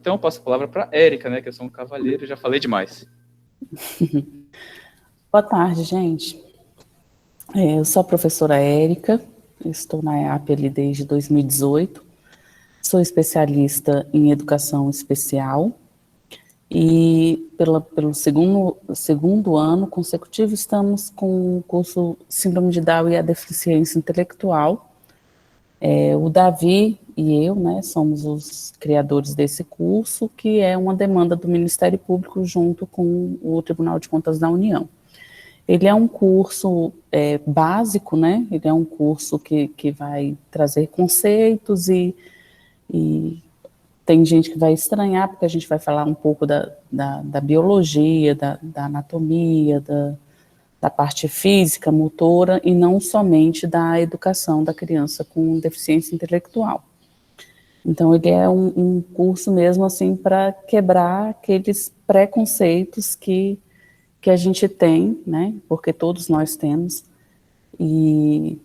Então, eu passo a palavra para a Érica, né, que eu sou um cavalheiro, já falei demais. Boa tarde, gente. Eu sou a professora Érica, estou na EAP ali desde 2018, sou especialista em educação especial e pelo segundo ano consecutivo estamos com o curso Síndrome de Down e a Deficiência Intelectual. O Davi e eu, né, somos os criadores desse curso, que é uma demanda do Ministério Público junto com o Tribunal de Contas da União. Ele é um curso básico, né? Ele é um curso que vai trazer conceitos e tem gente que vai estranhar, porque a gente vai falar um pouco da biologia, da anatomia, da parte física, motora, e não somente da educação da criança com deficiência intelectual. Então, ele é um curso mesmo, assim, para quebrar aqueles preconceitos que a gente tem, né, porque todos nós temos, e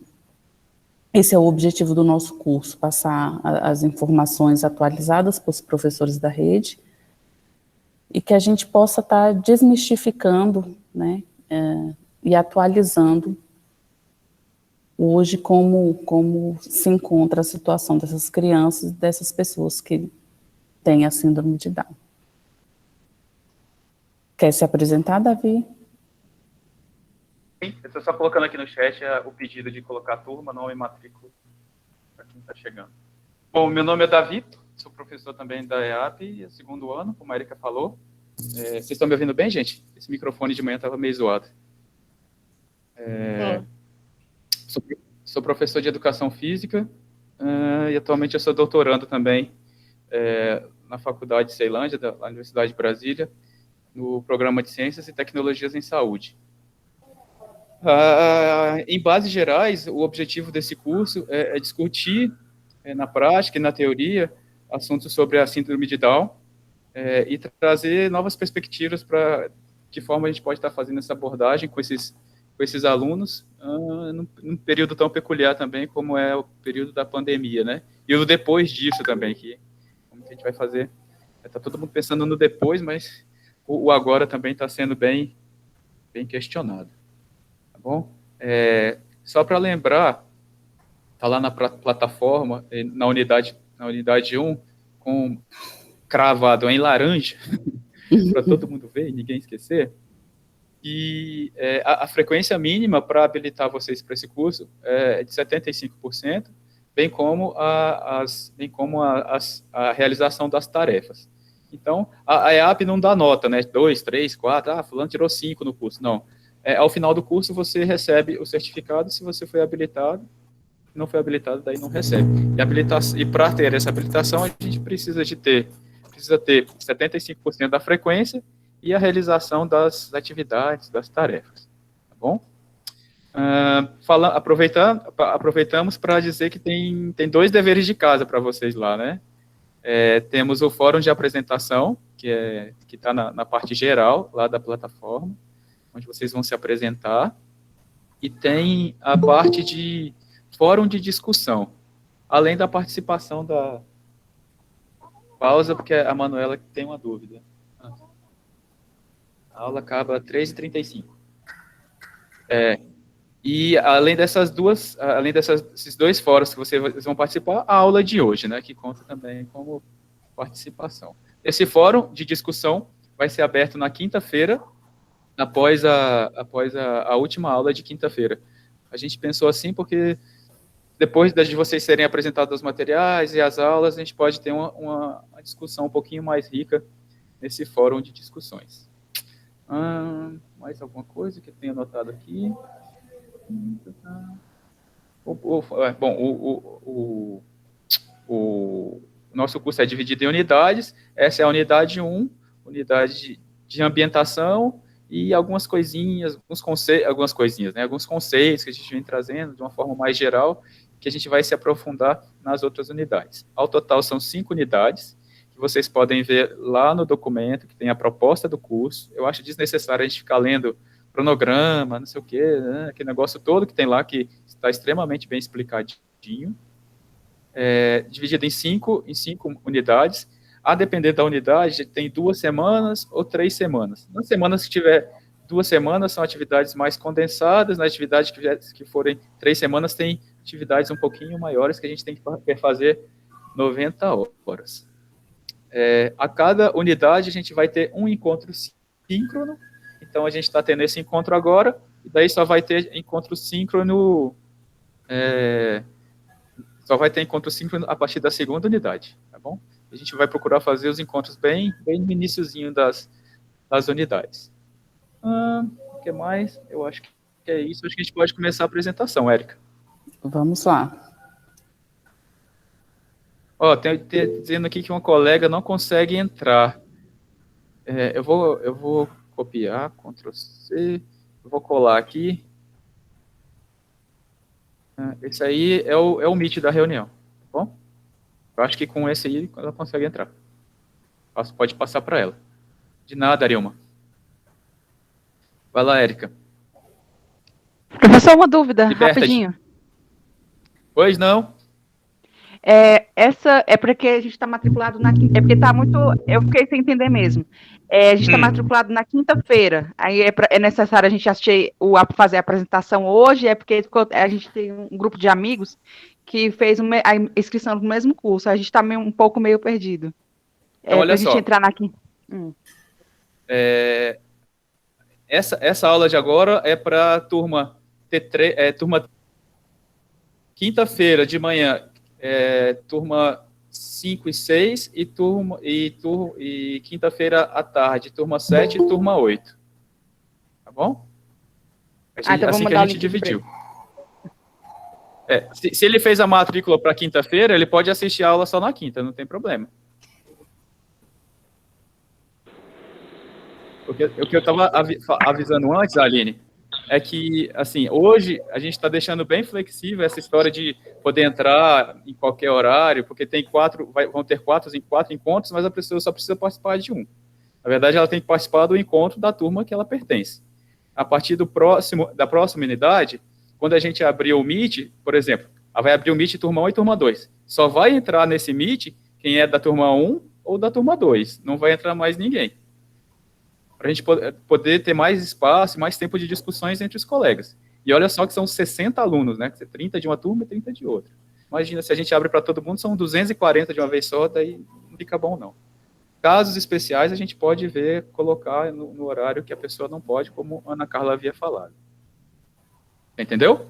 esse é o objetivo do nosso curso, passar as informações atualizadas para os professores da rede, e que a gente possa estar desmistificando, né, e atualizando hoje como se encontra a situação dessas crianças, dessas pessoas que têm a síndrome de Down. Quer se apresentar, Davi? Eu estou só colocando aqui no chat o pedido de colocar a turma, nome e matrícula, para quem está chegando. Bom, meu nome é Davi, sou professor também da EAP, segundo ano, como a Erika falou. Vocês estão me ouvindo bem, gente? Esse microfone de manhã estava meio zoado. Sou professor de Educação Física e atualmente eu sou doutorando também na Faculdade de Ceilândia, da Universidade de Brasília, no Programa de Ciências e Tecnologias em Saúde. Em bases gerais, o objetivo desse curso é discutir na prática e na teoria assuntos sobre a síndrome de Down e trazer novas perspectivas para de forma a gente pode estar fazendo essa abordagem com esses alunos num período tão peculiar também como é o período da pandemia, né? E o depois disso também, como que a gente vai fazer? Está todo mundo pensando no depois, mas o agora também está sendo bem questionado. Tá bom? Só para lembrar, está lá na plataforma, na unidade 1, com cravado em laranja, para todo mundo ver e ninguém esquecer, e a frequência mínima para habilitar vocês para esse curso é de 75%, bem como a realização das tarefas. Então, a EAP não dá nota, né? 2, 3, 4, fulano tirou 5 no curso. Não. Ao final do curso, você recebe o certificado se você foi habilitado. Se não foi habilitado, daí não recebe. E para ter essa habilitação, a gente precisa ter 75% da frequência e a realização das atividades, das tarefas. Tá bom? Aproveitamos para dizer que tem 2 deveres de casa para vocês lá, né? Temos o fórum de apresentação, que está na parte geral lá da plataforma, onde vocês vão se apresentar, e tem a parte de fórum de discussão, além da participação da pausa, porque a Manuela tem uma dúvida. A aula acaba às 3h35. E além desses 2 fóruns que vocês vão participar, a aula de hoje, né, que conta também como participação. Esse fórum de discussão vai ser aberto na quinta-feira, após a última aula de quinta-feira. A gente pensou assim porque depois de vocês serem apresentados os materiais e as aulas, a gente pode ter uma discussão um pouquinho mais rica nesse fórum de discussões. Mais alguma coisa que eu tenha anotado aqui? Bom, o nosso curso é dividido em unidades. Essa é a unidade 1, unidade de ambientação, e algumas coisinhas, alguns conceitos que a gente vem trazendo de uma forma mais geral, que a gente vai se aprofundar nas outras unidades. Ao total, são 5 unidades, que vocês podem ver lá no documento, que tem a proposta do curso. Eu acho desnecessário a gente ficar lendo cronograma, não sei o quê, né? Aquele negócio todo que tem lá, que está extremamente bem explicadinho. Dividido em cinco unidades. A depender da unidade, tem 2 semanas ou 3 semanas. Nas semanas que tiver 2 semanas, são atividades mais condensadas. Nas atividades que forem 3 semanas, tem atividades um pouquinho maiores que a gente tem que fazer 90 horas. A cada unidade, a gente vai ter um encontro síncrono. Então, a gente está tendo esse encontro agora, e daí só vai ter encontro síncrono a partir da segunda unidade, tá bom? A gente vai procurar fazer os encontros bem no iniciozinho das unidades. O que mais? Eu acho que é isso. Acho que a gente pode começar a apresentação, Érica. Vamos lá. Tem dizendo aqui que uma colega não consegue entrar. Eu vou copiar, Ctrl C, eu vou colar aqui. Esse aí é o Meet da reunião, tá bom? Eu acho que com esse aí ela consegue entrar. Pode passar para ela. De nada, Arilma. Vai lá, Érica. Professor, uma dúvida, Liberta-te. rapidinho. Pois não? Essa é porque a gente está matriculado na quinta. É porque está muito. Eu fiquei sem entender mesmo. A gente está matriculado na quinta-feira. Aí é necessário a gente fazer a apresentação hoje, porque a gente tem um grupo de amigos que fez a inscrição no mesmo curso. A gente está um pouco meio perdido. Então, olha pra só. Gente entrar na quinta. Essa aula de agora é para turma turma quinta-feira de manhã, turma 5 e 6, e quinta-feira à tarde, turma 7 e turma 8. Tá bom? Então assim que a gente dividiu. Se ele fez a matrícula para quinta-feira, ele pode assistir a aula só na quinta, não tem problema. Porque o que eu estava avisando antes, Aline, é que, assim, hoje a gente está deixando bem flexível essa história de poder entrar em qualquer horário, porque vão ter quatro encontros, mas a pessoa só precisa participar de um. Na verdade, ela tem que participar do encontro da turma que ela pertence. A partir da próxima unidade, quando a gente abrir o Meet, por exemplo, ela vai abrir o Meet turma 1 e turma 2. Só vai entrar nesse Meet quem é da turma 1 ou da turma 2. Não vai entrar mais ninguém. Para a gente poder ter mais espaço, mais tempo de discussões entre os colegas. E olha só que são 60 alunos, né? 30 de uma turma e 30 de outra. Imagina, se a gente abre para todo mundo, são 240 de uma vez só, daí não fica bom, não. Casos especiais, a gente pode colocar no horário que a pessoa não pode, como a Ana Carla havia falado. Entendeu?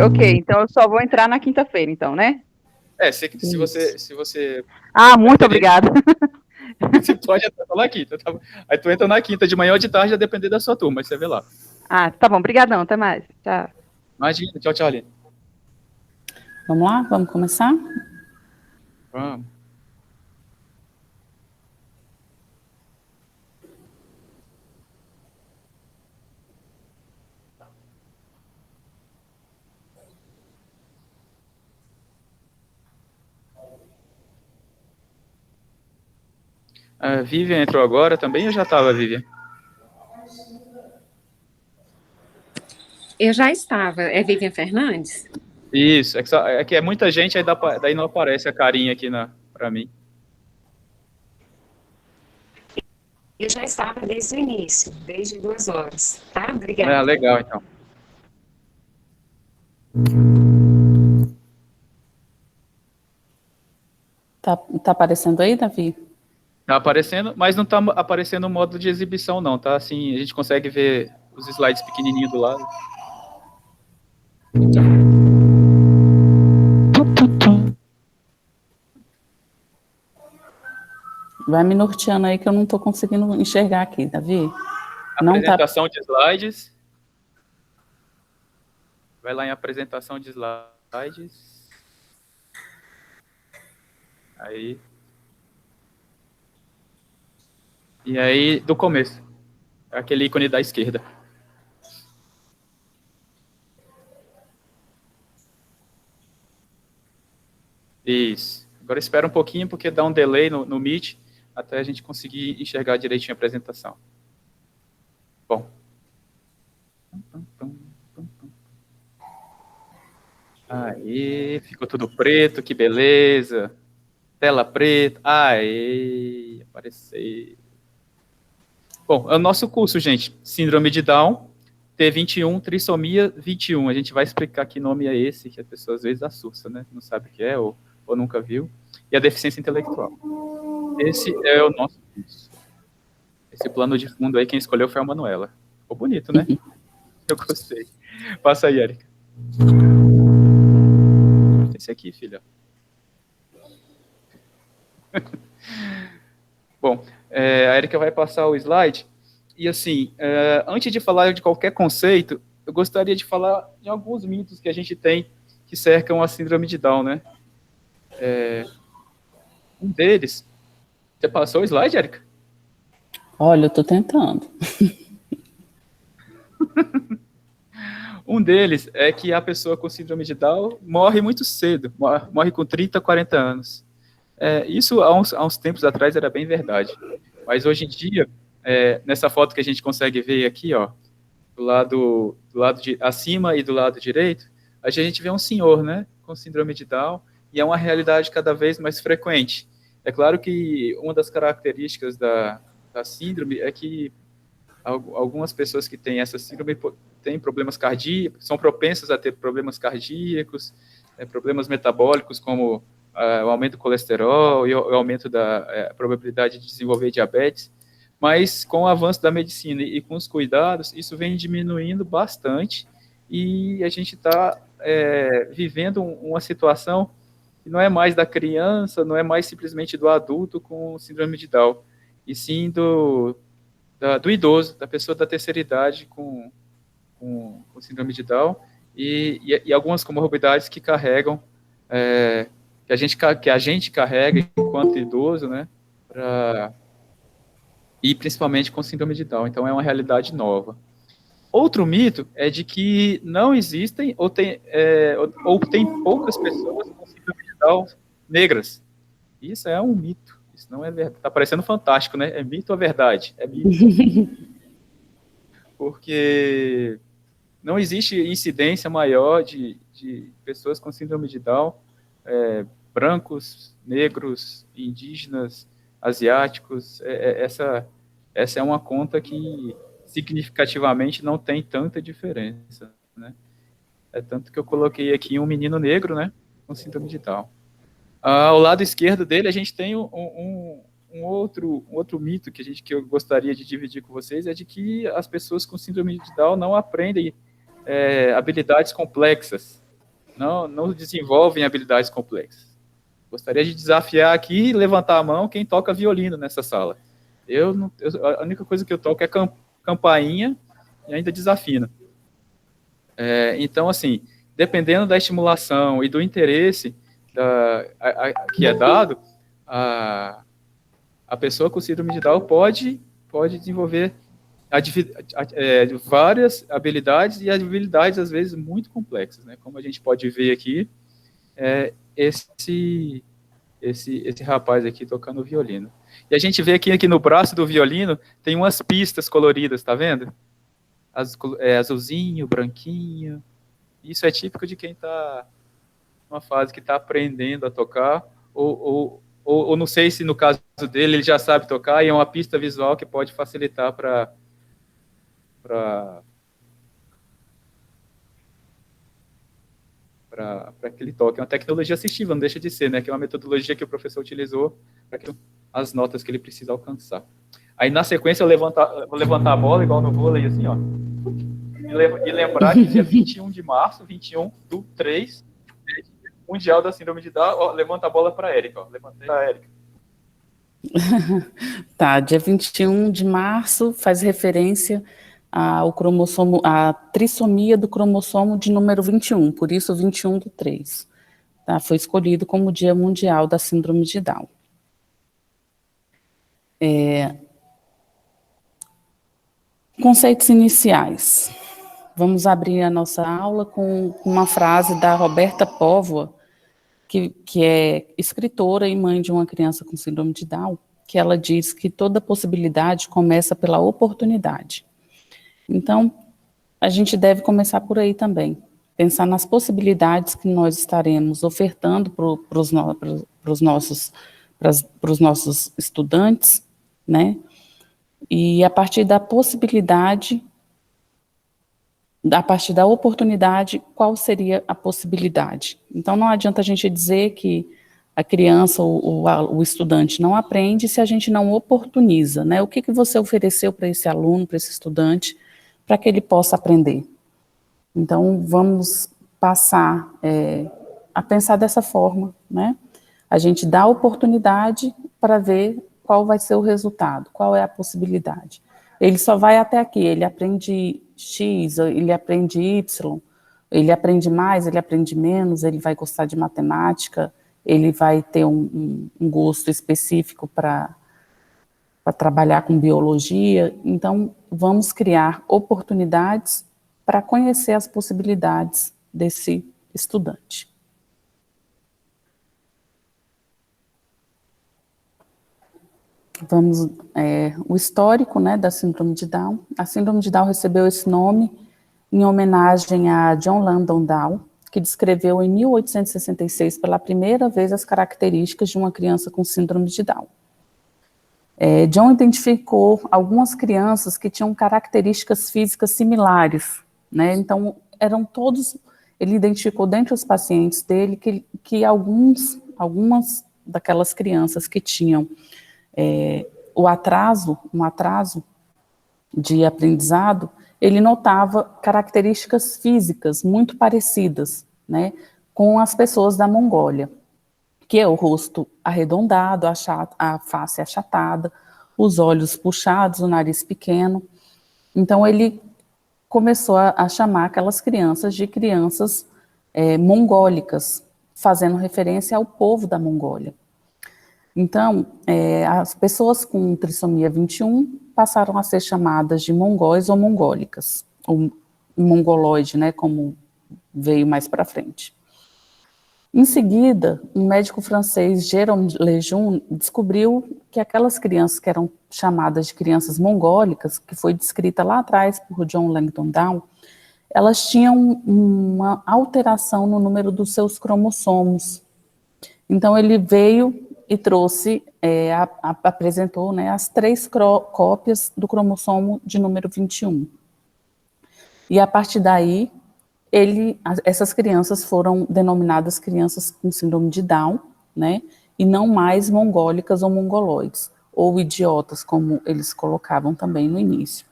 Ok, então eu só vou entrar na quinta-feira, então, né? Se você... muito obrigada. Você pode entrar na quinta. Tá? Aí tu entra na quinta, de manhã ou de tarde, a depender da sua turma, você vê lá. Tá bom, obrigadão, até mais. Tchau. Imagina, tchau, Aline. Vamos lá? Vamos começar? Vamos. A Vivian entrou agora também ou já estava, Vivian? Eu já estava. É Vivian Fernandes? Isso, é que é muita gente, aí daí não aparece a carinha aqui para mim. Eu já estava desde o início, desde 2 horas, tá? Obrigada. Legal, então. Tá aparecendo aí, Davi? Tá aparecendo, mas não tá aparecendo o modo de exibição, não, tá? Assim, a gente consegue ver os slides pequenininhos do lado. Vai me norteando aí que eu não estou conseguindo enxergar aqui, Davi. Apresentação de slides. Vai lá em apresentação de slides. Aí. E aí, do começo. Aquele ícone da esquerda. Isso. Agora espera um pouquinho, porque dá um delay no Meet, até a gente conseguir enxergar direitinho a apresentação. Bom. Aí, ficou tudo preto, que beleza. Tela preta. Aê, apareceu. Bom, é o nosso curso, gente. Síndrome de Down, T21, trissomia 21. A gente vai explicar que nome é esse, que a pessoa às vezes assusta, né? Não sabe o que é ou nunca viu. E a deficiência intelectual. Esse é o nosso curso. Esse plano de fundo aí, quem escolheu foi a Manuela. Ficou bonito, né? Eu gostei. Passa aí, Érica. Esse aqui, filha. Bom, a Érica vai passar o slide. E assim, antes de falar de qualquer conceito, eu gostaria de falar de alguns mitos que a gente tem que cercam a síndrome de Down, né? Um deles... Você passou o slide, Érica? Olha, eu tô tentando. Um deles é que a pessoa com síndrome de Down morre muito cedo, morre com 30, 40 anos. Isso, há uns tempos atrás, era bem verdade. Mas hoje em dia, nessa foto que a gente consegue ver aqui, ó, do lado acima e do lado direito, a gente vê um senhor, né, com síndrome de Down, e é uma realidade cada vez mais frequente. É claro que uma das características da síndrome é que algumas pessoas que têm essa síndrome têm problemas cardíacos, são propensas a ter problemas cardíacos, problemas metabólicos, como o aumento do colesterol e o aumento da probabilidade de desenvolver diabetes. Mas com o avanço da medicina e com os cuidados, isso vem diminuindo bastante, e a gente está vivendo uma situação que não é mais da criança, não é mais simplesmente do adulto com síndrome de Down, e sim do idoso, da pessoa da terceira idade com síndrome de Down, e algumas comorbidades que carregam, que a gente carrega enquanto idoso, né, e principalmente com síndrome de Down. Então é uma realidade nova. Outro mito é de que não existem ou tem poucas pessoas com síndrome de Down negras. Isso é um mito. Isso não é verdade. Está parecendo fantástico, né? É mito ou verdade? É mito. Porque não existe incidência maior de pessoas com síndrome de Down, brancos, negros, indígenas, asiáticos. Essa é uma conta que significativamente não tem tanta diferença, né? É tanto que eu coloquei aqui um menino negro, né, com síndrome de Down. Ao lado esquerdo dele, a gente tem um outro mito que eu gostaria de dividir com vocês, é de que as pessoas com síndrome de Down não aprendem habilidades complexas, não desenvolvem habilidades complexas. Gostaria de desafiar aqui e levantar a mão quem toca violino nessa sala. A única coisa que eu toco é campainha e ainda desafina. Então, assim, dependendo da estimulação e do interesse que é dado, a pessoa com síndrome de Down pode desenvolver várias habilidades, e habilidades, às vezes, muito complexas, né? Como a gente pode ver aqui, esse rapaz aqui tocando violino. E a gente vê aqui no braço do violino tem umas pistas coloridas, tá vendo? Azulzinho, branquinho. Isso é típico de quem está numa fase que está aprendendo a tocar, ou não sei se no caso dele ele já sabe tocar, e é uma pista visual que pode facilitar para que ele toque. É uma tecnologia assistiva, não deixa de ser, né? Que é uma metodologia que o professor utilizou para que as notas que ele precisa alcançar. Aí, na sequência, eu vou levantar a bola, igual no vôlei, assim, ó. E lembrar que dia 21 de março, 21/3, Mundial da Síndrome de Down. Ó, levanta a bola para a Érica, ó. Levantei a Érica. Tá, dia 21 de março faz referência à trissomia do cromossomo de número 21, por isso 21/3. Tá, foi escolhido como Dia Mundial da Síndrome de Down. Conceitos iniciais. Vamos abrir a nossa aula com uma frase da Roberta Póvoa, que é escritora e mãe de uma criança com síndrome de Down, que ela diz que toda possibilidade começa pela oportunidade. Então, a gente deve começar por aí também. pensar nas possibilidades que nós estaremos ofertando para os nossos estudantes, né? E a partir da possibilidade, a partir da oportunidade, qual seria a possibilidade? Então, não adianta a gente dizer que a criança, o estudante não aprende se a gente não oportuniza, né? O que você ofereceu para esse aluno, para esse estudante, para que ele possa aprender? Então, vamos passar a pensar dessa forma, né? A gente dá a oportunidade para ver qual vai ser o resultado, qual é a possibilidade. Ele só vai até aqui, ele aprende X, ele aprende Y, ele aprende mais, ele aprende menos, ele vai gostar de matemática, ele vai ter um gosto específico para trabalhar com biologia. Então, vamos criar oportunidades para conhecer as possibilidades desse estudante. Vamos, o histórico, né, da síndrome de Down. A síndrome de Down recebeu esse nome em homenagem a John Langdon Down, que descreveu em 1866 pela primeira vez as características de uma criança com síndrome de Down. John identificou algumas crianças que tinham características físicas similares, né? Então, ele identificou dentre os pacientes dele que algumas daquelas crianças que tinham um atraso de aprendizado, ele notava características físicas muito parecidas, né, com as pessoas da Mongólia, que é o rosto arredondado, a face achatada, os olhos puxados, o nariz pequeno. Então, ele começou a chamar aquelas crianças de crianças mongólicas, fazendo referência ao povo da Mongólia. Então, as pessoas com trissomia 21 passaram a ser chamadas de mongóis ou mongólicas, ou mongoloide, né, como veio mais para frente. Em seguida, um médico francês, Jérôme Lejeune, descobriu que aquelas crianças que eram chamadas de crianças mongólicas, que foi descrita lá atrás por John Langdon Down, elas tinham uma alteração no número dos seus cromossomos. Então, ele veio e trouxe, apresentou, né, as 3 cópias do cromossomo de número 21. E a partir daí, essas crianças foram denominadas crianças com síndrome de Down, né, e não mais mongólicas ou mongoloides, ou idiotas, como eles colocavam também no início.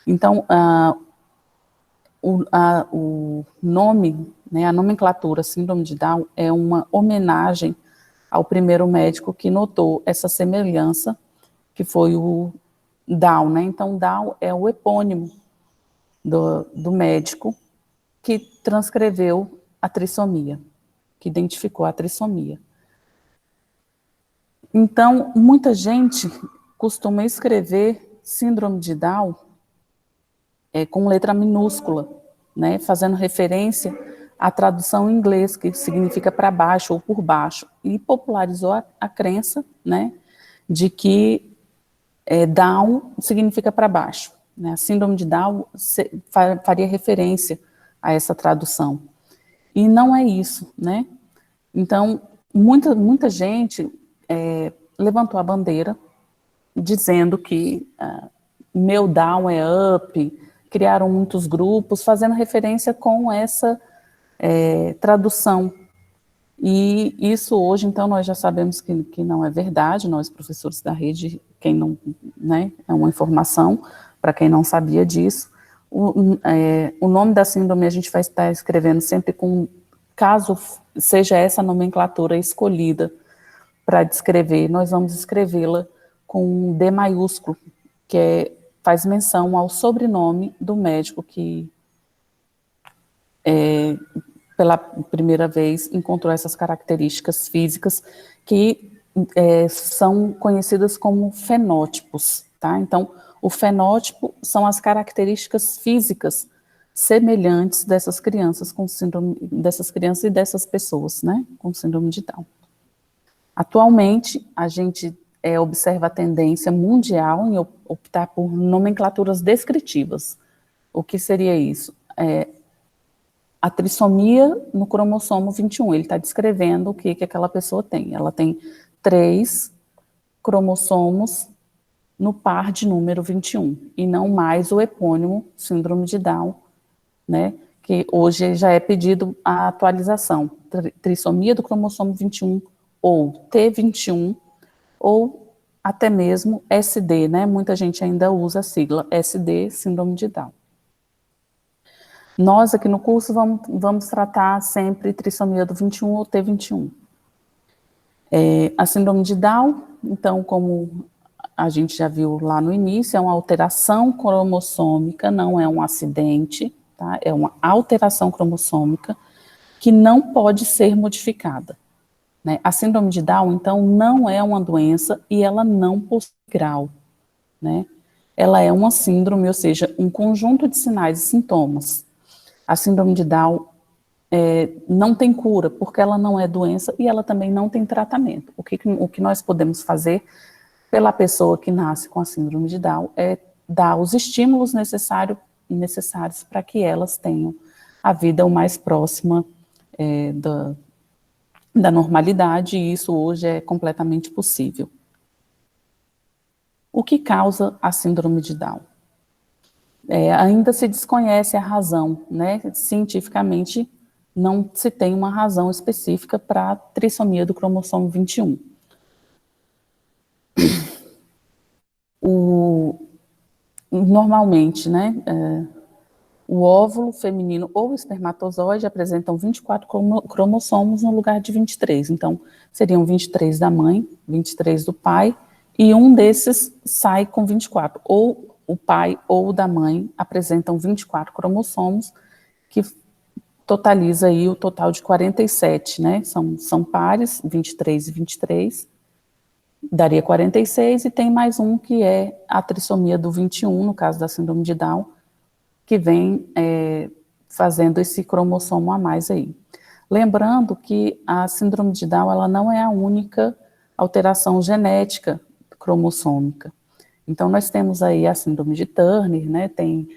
Então, o nome, né, a nomenclatura síndrome de Down é uma homenagem ao primeiro médico que notou essa semelhança, que foi o Down, né? Então, Down é o epônimo do médico que transcreveu a trissomia, que identificou a trissomia. Então, muita gente costuma escrever síndrome de Down com letra minúscula, né? Fazendo referência a tradução em inglês, que significa para baixo ou por baixo, e popularizou a crença, né, de que Down significa para baixo, né? A síndrome de Down faria referência a essa tradução. E não é isso, né? Então, muita gente levantou a bandeira dizendo que meu Down é up, criaram muitos grupos fazendo referência com essa tradução. E isso hoje, então, nós já sabemos que não é verdade, nós professores da rede, quem não, né, é uma informação para quem não sabia disso. O nome da síndrome a gente vai estar escrevendo sempre caso seja essa nomenclatura escolhida para descrever, nós vamos escrevê-la com D maiúsculo, que faz menção ao sobrenome do médico que pela primeira vez encontrou essas características físicas que são conhecidas como fenótipos, tá? Então, o fenótipo são as características físicas semelhantes dessas crianças com síndrome, dessas crianças e dessas pessoas, né, com síndrome de Down. Atualmente, a gente observa a tendência mundial em optar por nomenclaturas descritivas. O que seria isso? a trissomia no cromossomo 21. Ele está descrevendo o que aquela pessoa tem. Ela tem 3 cromossomos no par de número 21, e não mais o epônimo síndrome de Down, né, que hoje já é pedido a atualização, trissomia do cromossomo 21, ou T21, ou até mesmo SD, né, muita gente ainda usa a sigla SD, síndrome de Down. Nós aqui no curso vamos tratar sempre trissomia do 21 ou T21. A síndrome de Down, então, como a gente já viu lá no início, é uma alteração cromossômica, não é um acidente, tá? É uma alteração cromossômica que não pode ser modificada, né? A síndrome de Down, então, não é uma doença e ela não possui grau, né? Ela é uma síndrome, ou seja, um conjunto de sinais e sintomas. A síndrome de Down não tem cura, porque ela não é doença e ela também não tem tratamento. O que nós podemos fazer pela pessoa que nasce com a síndrome de Down é dar os estímulos necessários para que elas tenham a vida o mais próxima da normalidade, e isso hoje é completamente possível. O que causa a síndrome de Down? Ainda se desconhece a razão, né? Cientificamente não se tem uma razão específica para a trissomia do cromossomo 21. Normalmente, né, o óvulo feminino ou o espermatozoide apresentam 24 cromossomos no lugar de 23. Então, seriam 23 da mãe, 23 do pai, e um desses sai com 24. Ou o pai ou da mãe apresentam 24 cromossomos, que totaliza aí o total de 47, né? São pares, 23 e 23. Daria 46, e tem mais um que é a trissomia do 21, no caso da síndrome de Down, que vem fazendo esse cromossomo a mais aí. Lembrando que a síndrome de Down, ela não é a única alteração genética cromossômica. Então, nós temos aí a síndrome de Turner, né, tem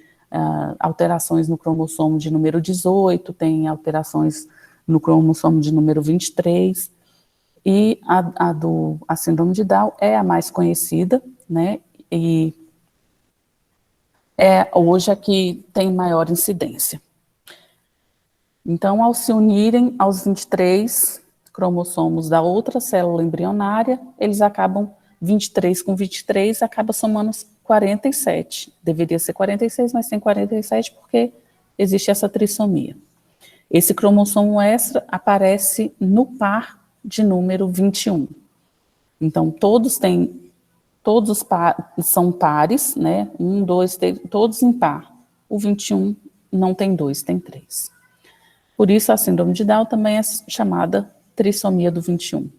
alterações no cromossomo de número 18, tem alterações no cromossomo de número 23, e a síndrome de Down é a mais conhecida, né, e é hoje a que tem maior incidência. Então, ao se unirem aos 23 cromossomos da outra célula embrionária, eles acabam, 23 com 23, acaba somando 47. Deveria ser 46, mas tem 47 porque existe essa trissomia. Esse cromossomo extra aparece no par de número 21. Então, todos são pares, né? 1, 2, 3, todos em par. O 21 não tem 2, tem 3. Por isso, a síndrome de Down também é chamada trissomia do 21.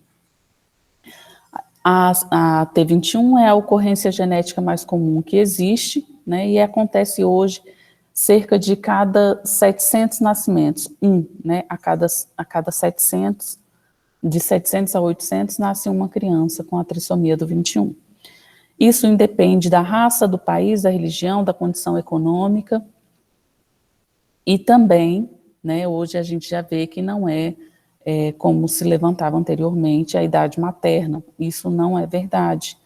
A T21 é a ocorrência genética mais comum que existe, né? E acontece hoje cerca de cada 700 nascimentos, né? A cada 700, de 700 a 800, nasce uma criança com a trissomia do 21. Isso independe da raça, do país, da religião, da condição econômica, e também, né, hoje a gente já vê que não é, como se levantava anteriormente, a idade materna. Isso não é verdade.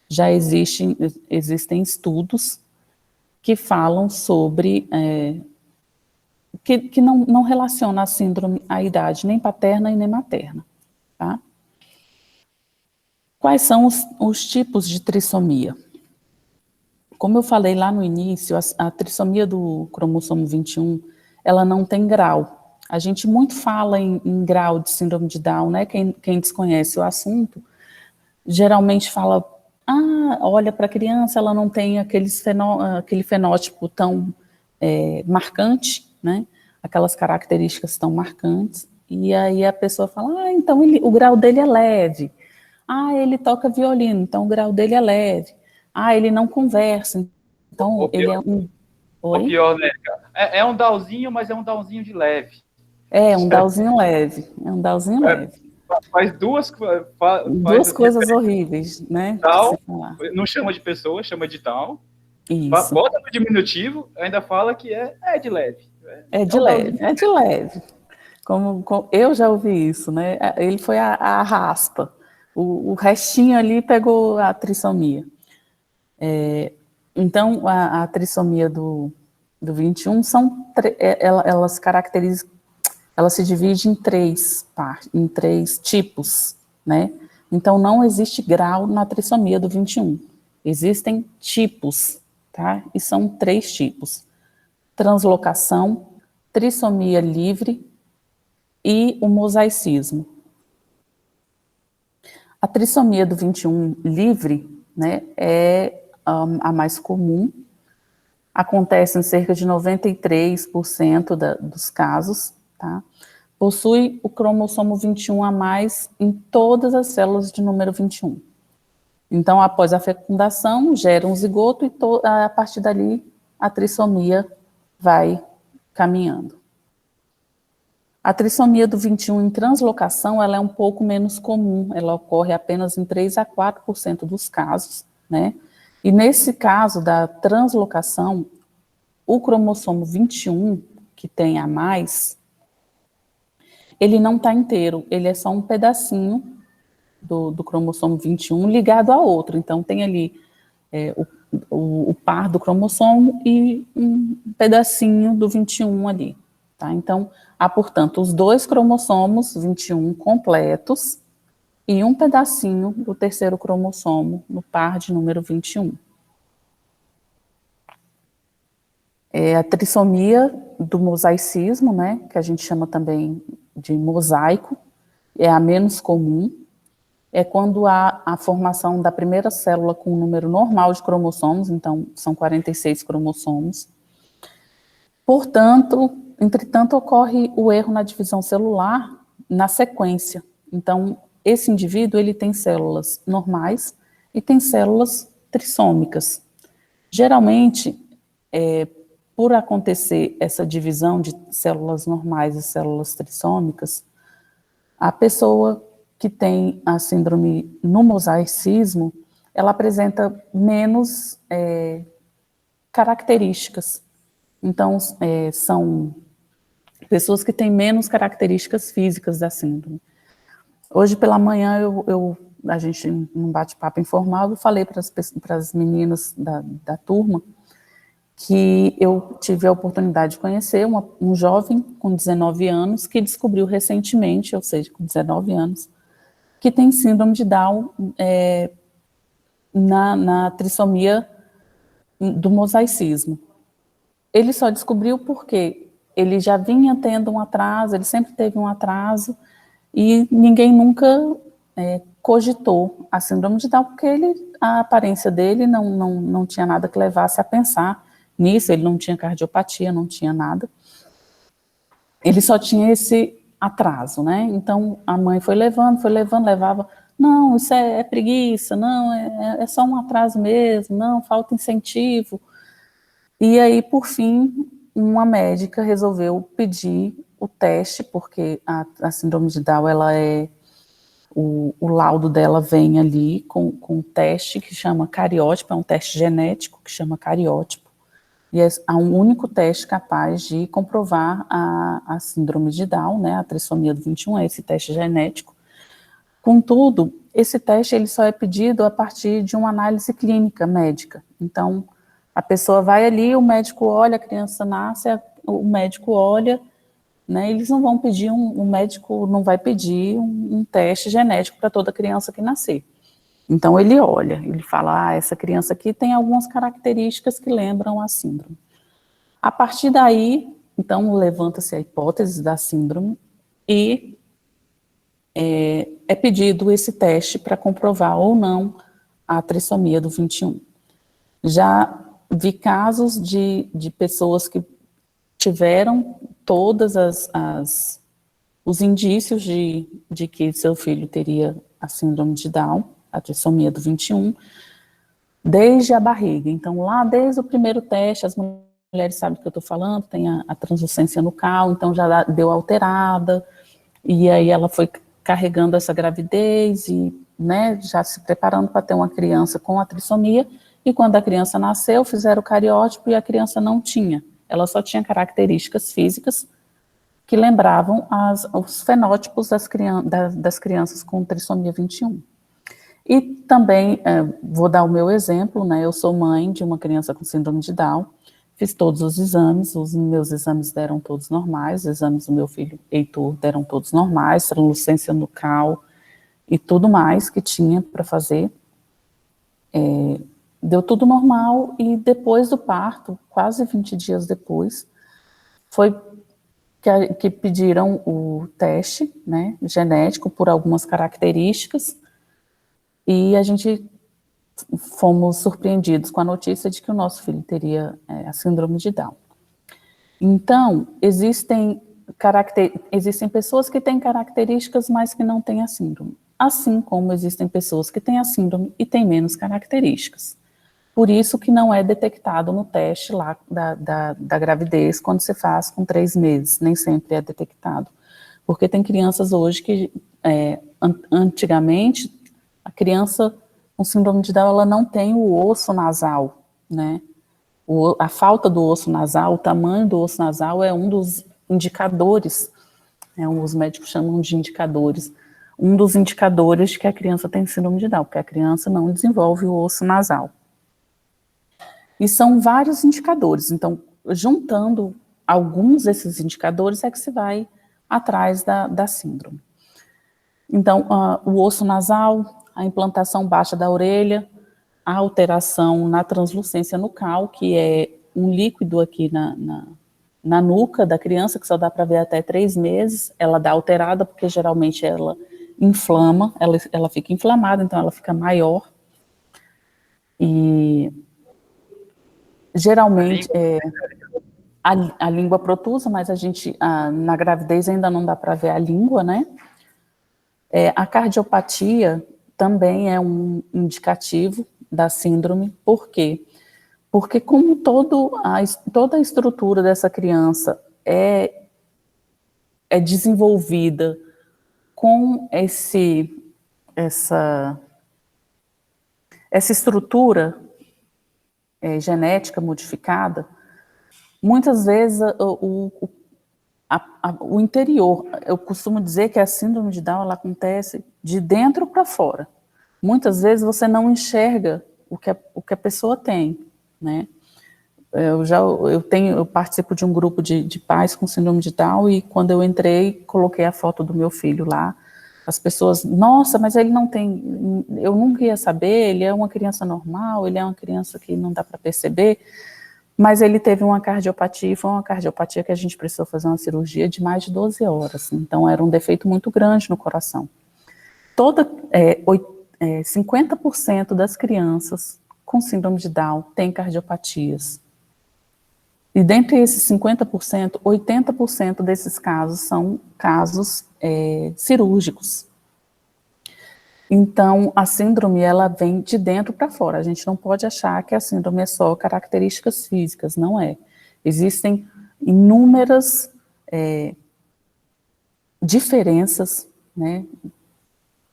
Já existem estudos que falam sobre, que não relaciona a síndrome à idade nem paterna e nem materna. Tá? Quais são os tipos de trissomia? Como eu falei lá no início, a trissomia do cromossomo 21, ela não tem grau. A gente muito fala em grau de síndrome de Down, né? Quem desconhece o assunto, geralmente fala, olha para a criança, ela não tem aquele fenótipo tão marcante, né? Aquelas características tão marcantes, e aí a pessoa fala, então o grau dele é leve. Ele toca violino, então o grau dele é leve. Ele não conversa, então ele é um... Oi? O pior, né, cara? É um Downzinho, mas é um Downzinho de leve. Um Downzinho leve, leve. Faz duas coisas horríveis, né? Down, não chama de pessoa, chama de Down. Isso. Bota no diminutivo, ainda fala que é de leve. É de leve, é de leve. Eu já ouvi isso, né? Ele foi a raspa. O restinho ali pegou a trissomia. Então, a trissomia do 21 ela se divide em três tipos, né? Então, não existe grau na trissomia do 21. Existem tipos, tá? E são 3 tipos: translocação, trissomia livre e o mosaicismo. A trissomia do 21 livre, né, é a mais comum, acontece em cerca de 93% dos casos, tá? Possui o cromossomo 21 a mais em todas as células de número 21. Então, após a fecundação, gera um zigoto e a partir dali a trissomia vai caminhando. A trissomia do 21 em translocação, ela é um pouco menos comum, ela ocorre apenas em 3 a 4% dos casos, né? E nesse caso da translocação, o cromossomo 21, que tem a mais, ele não está inteiro, ele é só um pedacinho do cromossomo 21 ligado a outro. Então, tem ali o par do cromossomo e um pedacinho do 21 ali. Tá? Então, há, portanto, os 2 cromossomos 21 completos e um pedacinho do terceiro cromossomo no par de número 21. A trissomia do mosaicismo, né, que a gente chama também de mosaico, é a menos comum, é quando há a formação da primeira célula com um número normal de cromossomos, então são 46 cromossomos. Portanto, entretanto, ocorre o erro na divisão celular na sequência. Então, esse indivíduo, ele tem células normais e tem células trissômicas. Geralmente, por acontecer essa divisão de células normais e células trissômicas, a pessoa que tem a síndrome no mosaicismo, ela apresenta menos características. Então, são pessoas que têm menos características físicas da síndrome. Hoje pela manhã, a gente, num bate-papo informal, eu falei para as meninas da turma que eu tive a oportunidade de conhecer um jovem com 19 anos que descobriu recentemente, ou seja, com 19 anos, que tem síndrome de Down na trissomia do mosaicismo. Ele só descobriu porque ele já vinha tendo um atraso, ele sempre teve um atraso, e ninguém nunca cogitou a síndrome de Down, porque a aparência dele não tinha nada que levasse a pensar nisso, ele não tinha cardiopatia, não tinha nada. Ele só tinha esse atraso, né? Então, a mãe foi levando, levava, não, isso é preguiça, não, é só um atraso mesmo, não, falta incentivo. E aí, por fim, uma médica resolveu pedir o teste, porque a síndrome de Down, o laudo dela vem ali com um teste que chama cariótipo, é um teste genético que chama cariótipo, e é um único teste capaz de comprovar a síndrome de Down, né, a trissomia do 21, é esse teste genético. Contudo, esse teste ele só é pedido a partir de uma análise clínica médica. Então, a pessoa vai ali, o médico olha, a criança nasce, o médico olha, né, eles não vão pedir, o médico não vai pedir um teste genético para toda criança que nascer. Então, ele olha, ele fala, essa criança aqui tem algumas características que lembram a síndrome. A partir daí, então, levanta-se a hipótese da síndrome e é pedido esse teste para comprovar ou não a trissomia do 21. Já vi casos de pessoas que tiveram todas os indícios de que seu filho teria a síndrome de Down, a trissomia do 21, desde a barriga. Então, lá desde o primeiro teste, as mulheres sabem do que eu estou falando, tem a translucência nucal, então já deu alterada, e aí ela foi carregando essa gravidez e, né, já se preparando para ter uma criança com a trissomia, e quando a criança nasceu, fizeram o cariótipo e a criança não tinha ela só tinha características físicas que lembravam os fenótipos das crianças com trissomia 21. E também, vou dar o meu exemplo, né, eu sou mãe de uma criança com síndrome de Down, fiz todos os meus exames deram todos normais, os exames do meu filho Heitor deram todos normais, translucência nucal e tudo mais que tinha para fazer. Deu tudo normal e depois do parto, quase 20 dias depois, foi que pediram o teste, né, genético por algumas características e a gente fomos surpreendidos com a notícia de que o nosso filho teria a síndrome de Down. Então, existem pessoas que têm características, mas que não têm a síndrome, assim como existem pessoas que têm a síndrome e têm menos características. Por isso que não é detectado no teste lá da gravidez, quando se faz com 3 meses, nem sempre é detectado. Porque tem crianças hoje que, antigamente, a criança com síndrome de Down, ela não tem o osso nasal, né? A falta do osso nasal, o tamanho do osso nasal é um dos indicadores, os médicos chamam de indicadores, um dos indicadores de que a criança tem síndrome de Down, porque a criança não desenvolve o osso nasal. E são vários indicadores, então, juntando alguns desses indicadores é que se vai atrás da síndrome. Então, o osso nasal, a implantação baixa da orelha, a alteração na translucência nucal, que é um líquido aqui na nuca da criança, que só dá para ver até 3 meses, ela dá alterada, porque geralmente ela inflama, ela fica inflamada, então ela fica maior. E geralmente a língua protusa, mas na gravidez ainda não dá para ver a língua, né? A cardiopatia também é um indicativo da síndrome. Por quê? Porque como toda a estrutura dessa criança é desenvolvida com essa estrutura genética modificada, muitas vezes o interior, eu costumo dizer que a síndrome de Down ela acontece de dentro para fora. Muitas vezes você não enxerga o que a pessoa tem, né? Eu participo de um grupo de pais com síndrome de Down e quando eu entrei, coloquei a foto do meu filho lá, as pessoas, nossa, mas ele não tem, eu nunca ia saber, ele é uma criança normal, ele é uma criança que não dá para perceber, mas ele teve uma cardiopatia, e foi uma cardiopatia que a gente precisou fazer uma cirurgia de mais de 12 horas, então era um defeito muito grande no coração. 50% das crianças com síndrome de Down têm cardiopatias. E dentre esses 50%, 80% desses casos são casos cirúrgicos. Então, a síndrome, ela vem de dentro para fora. A gente não pode achar que a síndrome é só características físicas, não é. Existem inúmeras diferenças, né,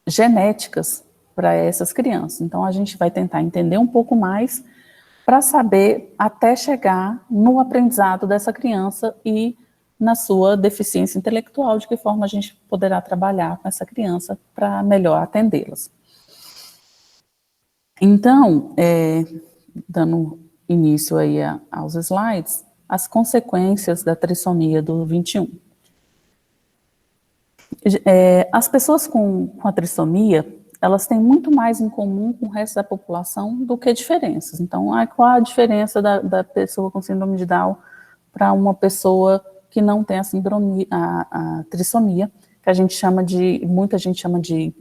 genéticas para essas crianças. Então, a gente vai tentar entender um pouco mais para saber até chegar no aprendizado dessa criança e na sua deficiência intelectual, de que forma a gente poderá trabalhar com essa criança para melhor atendê-las. Então, dando início aí aos slides, as consequências da trissomia do 21. As pessoas com a trissomia, elas têm muito mais em comum com o resto da população do que diferenças. Então, qual a diferença da pessoa com síndrome de Down para uma pessoa que não tem a trissomia, que muita gente chama de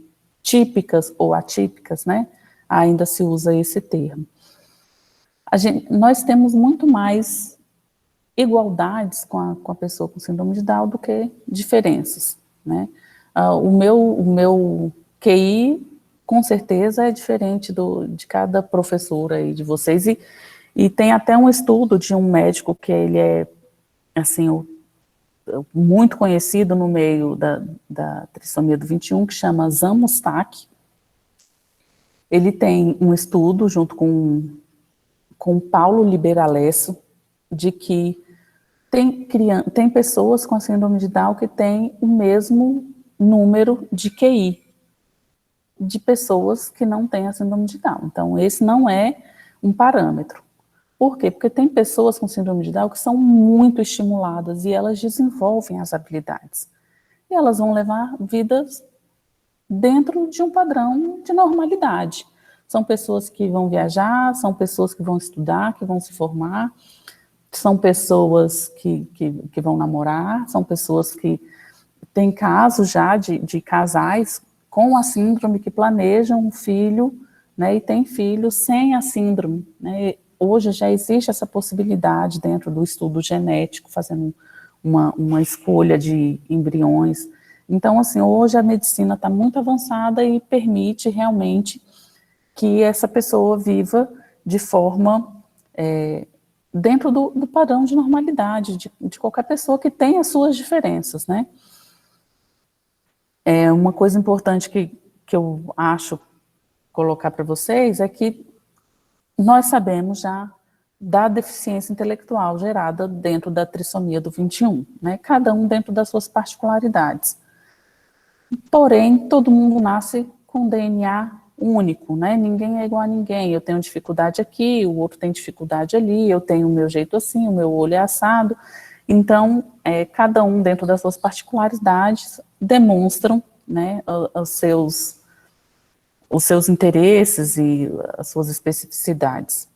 típicas ou atípicas, né? Ainda se usa esse termo. Nós temos muito mais igualdades com a pessoa com síndrome de Down do que diferenças, né? O meu QI, com certeza, é diferente de cada professor aí de vocês, e tem até um estudo de um médico que ele é, assim, muito conhecido no meio da trissomia do 21, que chama Zan Mustak. Ele tem um estudo junto com Paulo Liberalesso, de que Tem pessoas com a síndrome de Down que têm o mesmo número de QI de pessoas que não têm a síndrome de Down. Então, esse não é um parâmetro. Por quê? Porque tem pessoas com síndrome de Down que são muito estimuladas e elas desenvolvem as habilidades. E elas vão levar vidas dentro de um padrão de normalidade. São pessoas que vão viajar, são pessoas que vão estudar, que vão se formar, são pessoas que vão namorar, são pessoas que têm casos já de casais com a síndrome que planejam um filho, né, e têm filhos sem a síndrome, né. Hoje já existe essa possibilidade dentro do estudo genético, fazendo uma escolha de embriões. Então, assim, hoje a medicina está muito avançada e permite realmente que essa pessoa viva de forma dentro do padrão de normalidade de qualquer pessoa que tem as suas diferenças, né? Uma coisa importante que eu acho colocar para vocês é que nós sabemos já da deficiência intelectual gerada dentro da trissomia do 21, né? Cada um dentro das suas particularidades. Porém, todo mundo nasce com DNA único, né? Ninguém é igual a ninguém. Eu tenho dificuldade aqui, o outro tem dificuldade ali, eu tenho o meu jeito assim, o meu olho é assado. Então, cada um dentro das suas particularidades demonstram, né, os seus interesses e as suas especificidades.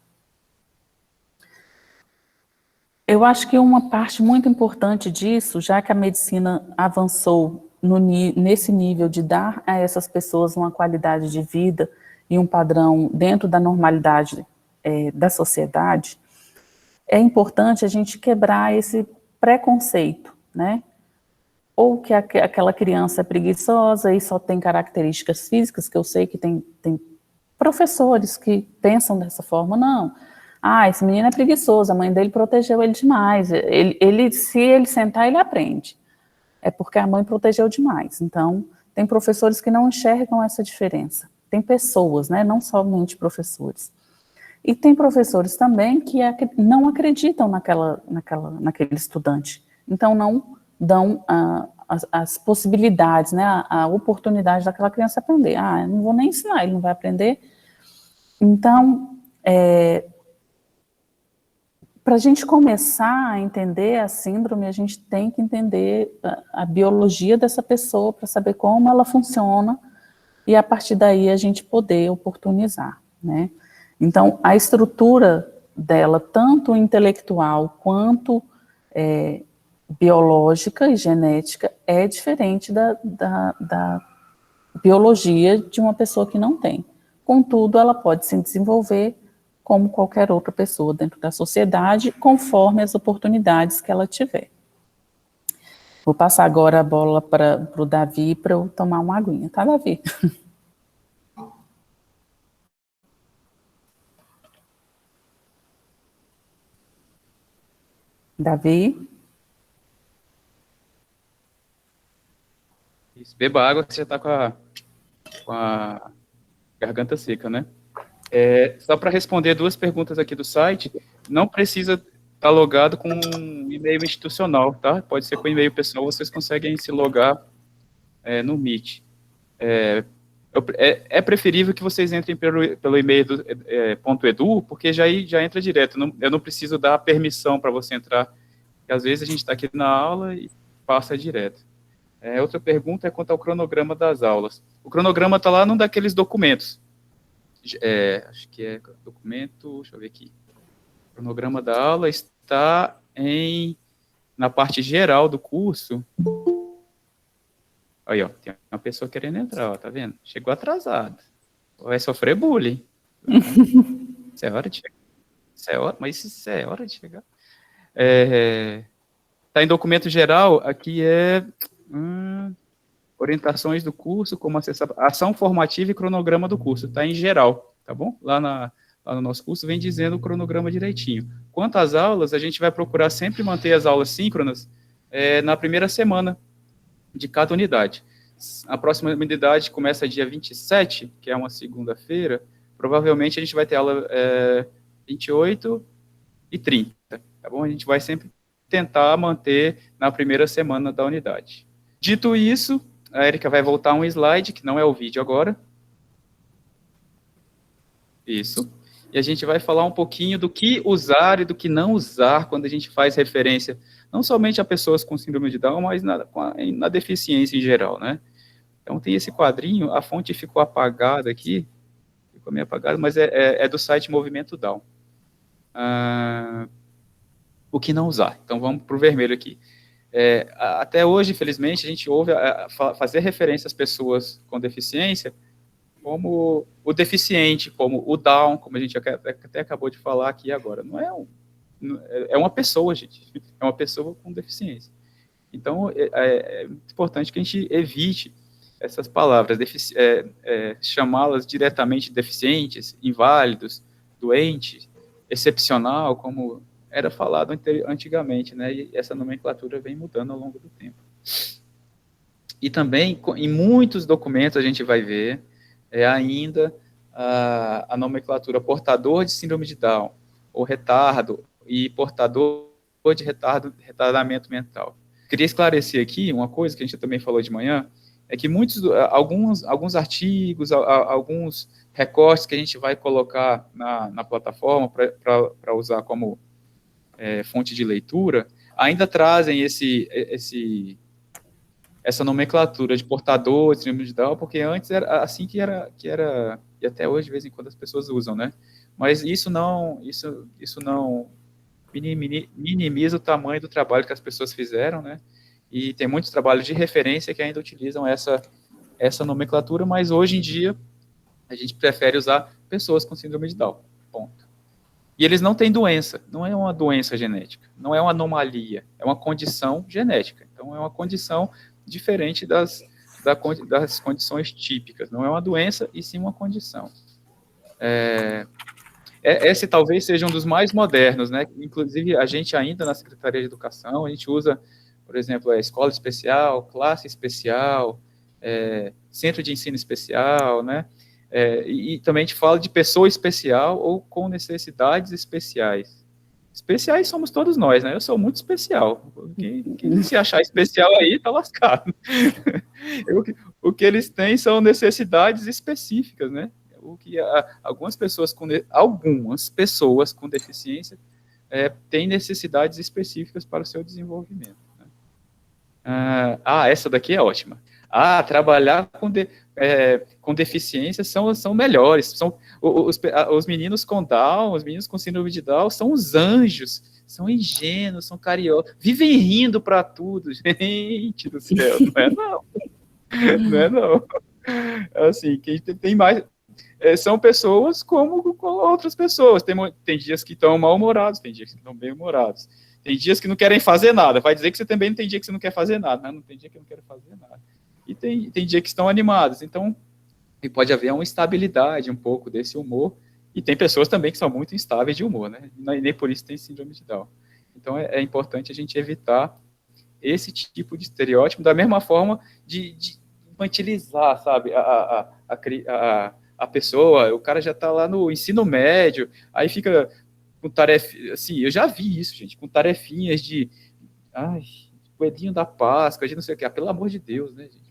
Eu acho que uma parte muito importante disso, já que a medicina avançou nesse nível de dar a essas pessoas uma qualidade de vida e um padrão dentro da normalidade da sociedade, é importante a gente quebrar esse preconceito, né? Ou que aquela criança é preguiçosa e só tem características físicas, que eu sei que tem professores que pensam dessa forma. Não, esse menino é preguiçoso, a mãe dele protegeu ele demais, se ele sentar, ele aprende. É porque a mãe protegeu demais. Então, tem professores que não enxergam essa diferença. Tem pessoas, né, não somente professores. E tem professores também que não acreditam naquele estudante. Então, não dão as possibilidades, né, a oportunidade daquela criança aprender. Eu não vou nem ensinar, ele não vai aprender. Então, para a gente começar a entender a síndrome, a gente tem que entender a biologia dessa pessoa para saber como ela funciona e, a partir daí, a gente poder oportunizar, né? Então, a estrutura dela, tanto intelectual quanto biológica e genética, é diferente da biologia de uma pessoa que não tem. Contudo, ela pode se desenvolver como qualquer outra pessoa dentro da sociedade, conforme as oportunidades que ela tiver. Vou passar agora a bola para o Davi, para eu tomar uma aguinha, tá, Davi? Davi? Isso, beba água que você está com a garganta seca, né? Só para responder duas perguntas aqui do site, não precisa estar logado com um e-mail institucional, tá? Pode ser com e-mail pessoal, vocês conseguem se logar no Meet. É preferível que vocês entrem pelo e-mail do .edu, porque já entra direto. Eu não preciso dar permissão para você entrar, porque às vezes a gente está aqui na aula e passa direto. Outra pergunta é quanto ao cronograma das aulas. O cronograma está lá num daqueles documentos. Acho que é documento, deixa eu ver aqui. O cronograma da aula está na parte geral do curso. Aí, ó, tem uma pessoa querendo entrar, ó, tá vendo? Chegou atrasado. Vai sofrer bullying. Isso é hora de chegar. Mas isso é hora de chegar. Tá em documento geral, aqui orientações do curso, como acessar, ação formativa e cronograma do curso, está em geral, tá bom? Lá no nosso curso vem dizendo o cronograma direitinho. Quanto às aulas, a gente vai procurar sempre manter as aulas síncronas na primeira semana de cada unidade. A próxima unidade começa dia 27, que é uma segunda-feira, provavelmente a gente vai ter aula 28 e 30, tá bom? A gente vai sempre tentar manter na primeira semana da unidade. Dito isso, a Érica vai voltar um slide, que não é o vídeo agora. Isso. E a gente vai falar um pouquinho do que usar e do que não usar quando a gente faz referência, não somente a pessoas com síndrome de Down, mas na deficiência em geral, né? Então, tem esse quadrinho, a fonte ficou apagada aqui, ficou meio apagada, mas é do site Movimento Down. O que não usar. Então, vamos para o vermelho aqui. Até hoje, infelizmente, a gente ouve fazer referência às pessoas com deficiência como o deficiente, como o Down, como a gente até acabou de falar aqui agora. Não é uma pessoa, gente. É uma pessoa com deficiência. Então, é importante que a gente evite essas palavras, chamá-las diretamente de deficientes, inválidos, doentes, excepcional, como era falado antigamente, né? E essa nomenclatura vem mudando ao longo do tempo. E também, em muitos documentos, a gente vai ver ainda a nomenclatura portador de síndrome de Down, ou retardo, e portador de retardamento mental. Queria esclarecer aqui uma coisa que a gente também falou de manhã, é que alguns artigos, alguns recortes que a gente vai colocar na plataforma para usar como fonte de leitura, ainda trazem essa nomenclatura de portador de síndrome de Down, porque antes era assim que era, e até hoje, de vez em quando, as pessoas usam, né? Mas isso não minimiza o tamanho do trabalho que as pessoas fizeram, né? E tem muitos trabalhos de referência que ainda utilizam essa nomenclatura, mas hoje em dia a gente prefere usar pessoas com síndrome de Down, ponto. E eles não têm doença, não é uma doença genética, não é uma anomalia, é uma condição genética. Então, é uma condição diferente das condições típicas. Não é uma doença, e sim uma condição. Esse talvez seja um dos mais modernos, né? Inclusive, a gente ainda na Secretaria de Educação, a gente usa, por exemplo, escola especial, classe especial, centro de ensino especial, né? E também a gente fala de pessoa especial ou com necessidades especiais. Especiais somos todos nós, né? Eu sou muito especial. Quem se achar especial aí, tá lascado. O que eles têm são necessidades específicas, né? O que algumas pessoas com deficiência têm necessidades específicas para o seu desenvolvimento. Né? Essa daqui é ótima. Trabalhar com deficiência são melhores. São os meninos com Down, os meninos com síndrome de Down são os anjos, são ingênuos, são cariocas, vivem rindo para tudo. Gente do céu, não é não. Não é não. Assim, quem tem mais... são pessoas como outras pessoas. Tem dias que estão mal-humorados, tem dias que estão bem-humorados. Tem dias que não querem fazer nada. Vai dizer que você também não tem dia que você não quer fazer nada. Não tem dia que eu não quero fazer nada. E tem dia que estão animados. Então, pode haver uma instabilidade um pouco desse humor. E tem pessoas também que são muito instáveis de humor, né? E nem por isso tem síndrome de Down. Então, é importante a gente evitar esse tipo de estereótipo, da mesma forma de infantilizar, sabe, a pessoa. O cara já está lá no ensino médio, aí fica com tarefinhas, assim, eu já vi isso, gente, com tarefinhas de, coelhinho da Páscoa, de não sei o que, pelo amor de Deus, né, gente?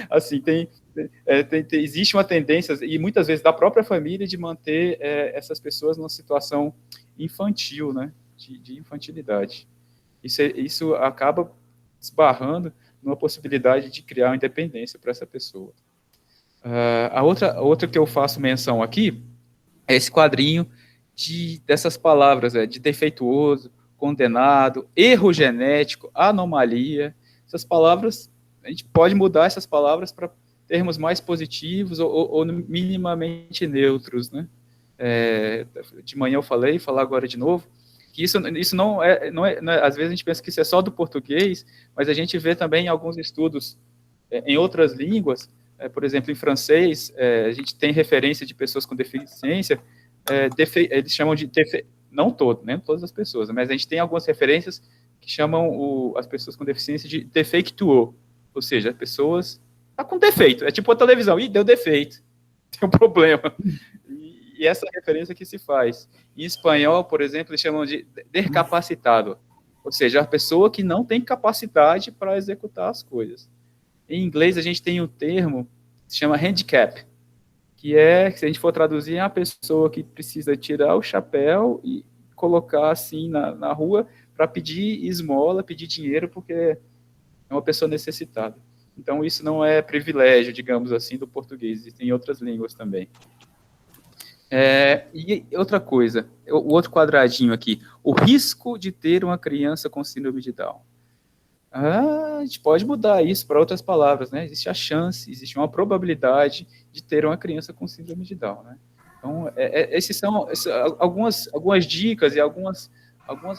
Assim, existe uma tendência, e muitas vezes da própria família, de manter essas pessoas numa situação infantil, né, de infantilidade. Isso acaba esbarrando numa possibilidade de criar uma independência para essa pessoa. A outra que eu faço menção aqui é esse quadrinho dessas palavras, de defeituoso, condenado, erro genético, anomalia. Essas palavras, a gente pode mudar essas palavras para termos mais positivos ou minimamente neutros, né? De manhã eu falei, falar agora de novo, que isso não é, às vezes a gente pensa que isso é só do português, mas a gente vê também em alguns estudos em outras línguas, por exemplo, em francês, a gente tem referência de pessoas com deficiência, eles chamam de não todas as pessoas, mas a gente tem algumas referências que chamam as pessoas com deficiência de defectueux, ou seja, pessoas com defeito, é tipo a televisão, deu defeito, tem um problema. E essa referência que se faz. Em espanhol, por exemplo, eles chamam de discapacitado. ou seja, a pessoa que não tem capacidade para executar as coisas. Em inglês, a gente tem um termo que se chama handicap, que é, se a gente for traduzir, é a pessoa que precisa tirar o chapéu e colocar assim na rua para pedir esmola, pedir dinheiro, porque é uma pessoa necessitada. Então, isso não é privilégio, digamos assim, do português, existem outras línguas também. E outra coisa, o outro quadradinho aqui, o risco de ter uma criança com síndrome de Down. A gente pode mudar isso para outras palavras, né? Existe a chance, existe uma probabilidade de ter uma criança com síndrome de Down, né? Então, esses são algumas dicas e algumas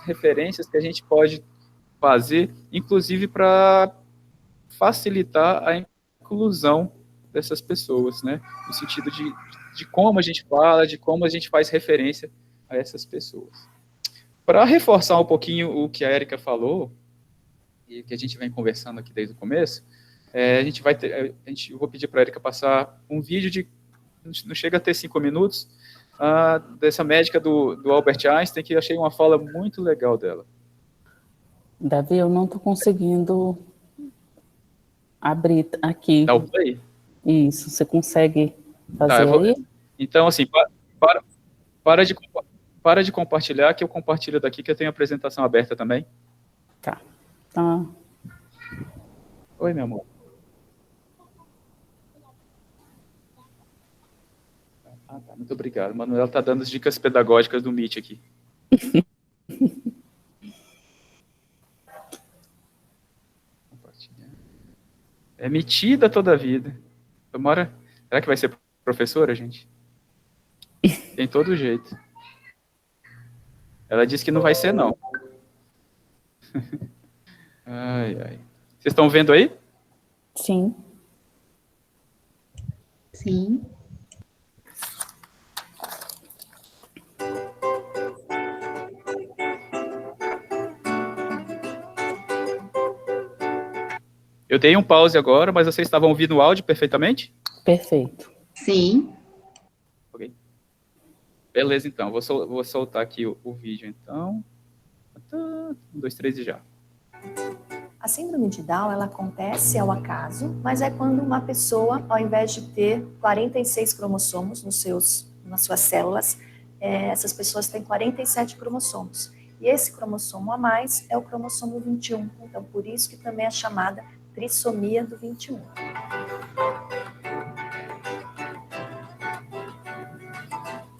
referências que a gente pode fazer, inclusive para facilitar a inclusão dessas pessoas, né? No sentido de como a gente fala, de como a gente faz referência a essas pessoas. Para reforçar um pouquinho o que a Érica falou, e que a gente vem conversando aqui desde o começo, eu vou pedir para a Érica passar um vídeo não chega a ter 5 minutos, dessa médica do Albert Einstein, que eu achei uma fala muito legal dela. Davi, eu não estou conseguindo abrir aqui. Dá o play? Isso, você consegue fazer aí? Então, assim, para de compartilhar, que eu compartilho daqui, que eu tenho a apresentação aberta também. Tá. Oi, meu amor. Tá, muito obrigado. Manuela está dando as dicas pedagógicas do Meet aqui. É metida toda a vida. Tomara. Será que vai ser professora, gente? Tem todo jeito. Ela disse que não vai ser, não. Ai, ai. Vocês estão vendo aí? Sim. Sim. Eu dei um pause agora, mas vocês estavam ouvindo o áudio perfeitamente? Perfeito. Sim. Ok. Beleza, então. Vou soltar aqui o vídeo, então. 1, 2, 3 e já. A síndrome de Down, ela acontece ao acaso, mas é quando uma pessoa, ao invés de ter 46 cromossomos nas suas células, essas pessoas têm 47 cromossomos. E esse cromossomo a mais é o cromossomo 21. Então, por isso que também é chamada trissomia do 21.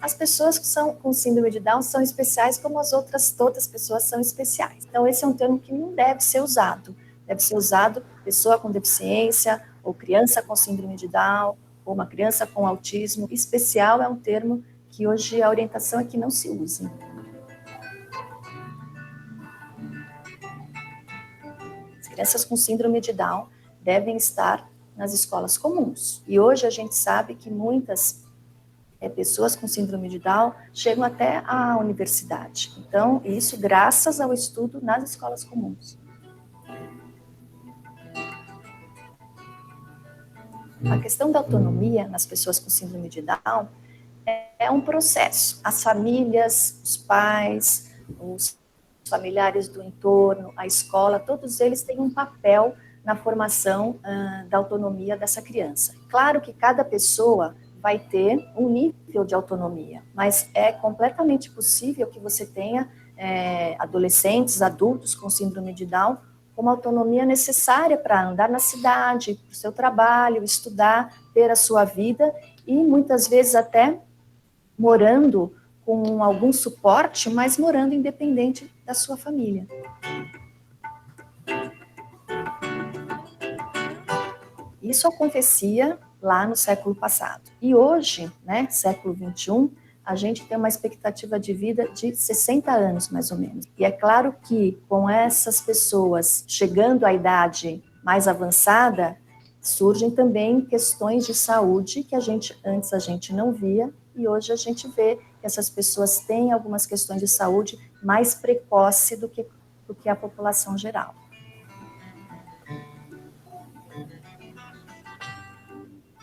As pessoas que são com síndrome de Down são especiais como as outras, todas as pessoas são especiais. Então, esse é um termo que não deve ser usado. Deve ser usado pessoa com deficiência, ou criança com síndrome de Down, ou uma criança com autismo. Especial é um termo que hoje a orientação é que não se use. As crianças com síndrome de Down devem estar nas escolas comuns. E hoje a gente sabe que muitas pessoas com síndrome de Down chegam até a universidade. Então, isso graças ao estudo nas escolas comuns. A questão da autonomia nas pessoas com síndrome de Down é um processo. As famílias, os pais, os familiares do entorno, a escola, todos eles têm um papel na formação da autonomia dessa criança. Claro que cada pessoa vai ter um nível de autonomia, mas é completamente possível que você tenha adolescentes, adultos com síndrome de Down com uma autonomia necessária para andar na cidade, para o seu trabalho, estudar, ter a sua vida e muitas vezes até morando com algum suporte, mas morando independente da sua família. Isso acontecia lá no século passado. E hoje, né, século XXI, a gente tem uma expectativa de vida de 60 anos, mais ou menos. E é claro que, com essas pessoas chegando à idade mais avançada, surgem também questões de saúde que antes a gente não via, e hoje a gente vê que essas pessoas têm algumas questões de saúde mais precoce do que a população geral.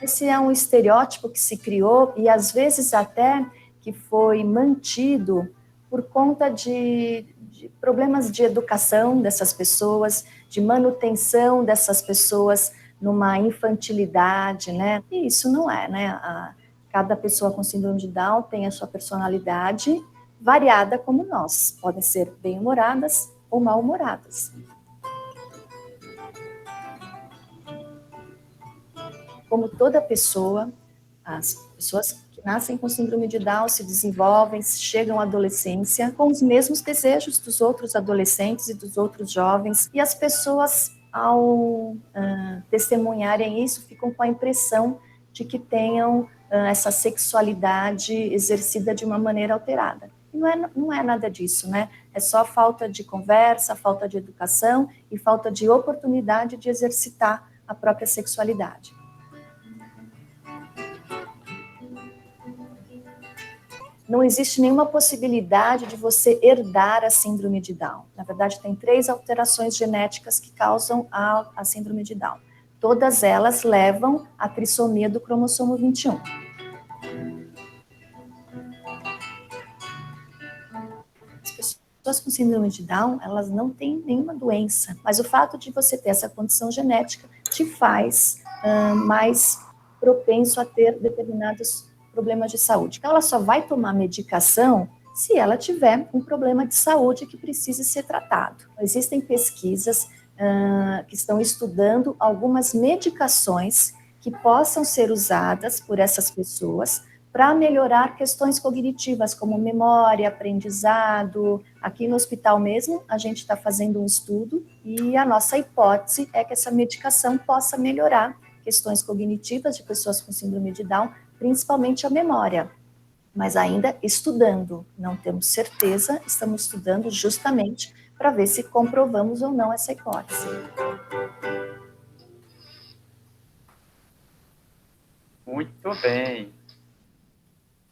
Esse é um estereótipo que se criou e às vezes até que foi mantido por conta de de problemas de educação dessas pessoas, de manutenção dessas pessoas numa infantilidade, né? E isso não é, né? Cada pessoa com síndrome de Down tem a sua personalidade variada como nós. Podem ser bem-humoradas ou mal-humoradas. Como toda pessoa, as pessoas que nascem com síndrome de Down se desenvolvem, chegam à adolescência com os mesmos desejos dos outros adolescentes e dos outros jovens, e as pessoas, ao testemunharem isso, ficam com a impressão de que tenham essa sexualidade exercida de uma maneira alterada. E não é nada disso, né? É só falta de conversa, falta de educação e falta de oportunidade de exercitar a própria sexualidade. Não existe nenhuma possibilidade de você herdar a síndrome de Down. Na verdade, tem 3 alterações genéticas que causam a síndrome de Down. Todas elas levam à trissomia do cromossomo 21. As pessoas com síndrome de Down, elas não têm nenhuma doença, mas o fato de você ter essa condição genética te faz mais propenso a ter determinados problemas de saúde. Então, ela só vai tomar medicação se ela tiver um problema de saúde que precise ser tratado. Existem pesquisas que estão estudando algumas medicações que possam ser usadas por essas pessoas para melhorar questões cognitivas, como memória, aprendizado. Aqui no hospital mesmo, a gente está fazendo um estudo e a nossa hipótese é que essa medicação possa melhorar questões cognitivas de pessoas com síndrome de Down, principalmente a memória, mas ainda estudando, não temos certeza, estamos estudando justamente para ver se comprovamos ou não essa hipótese. Muito bem.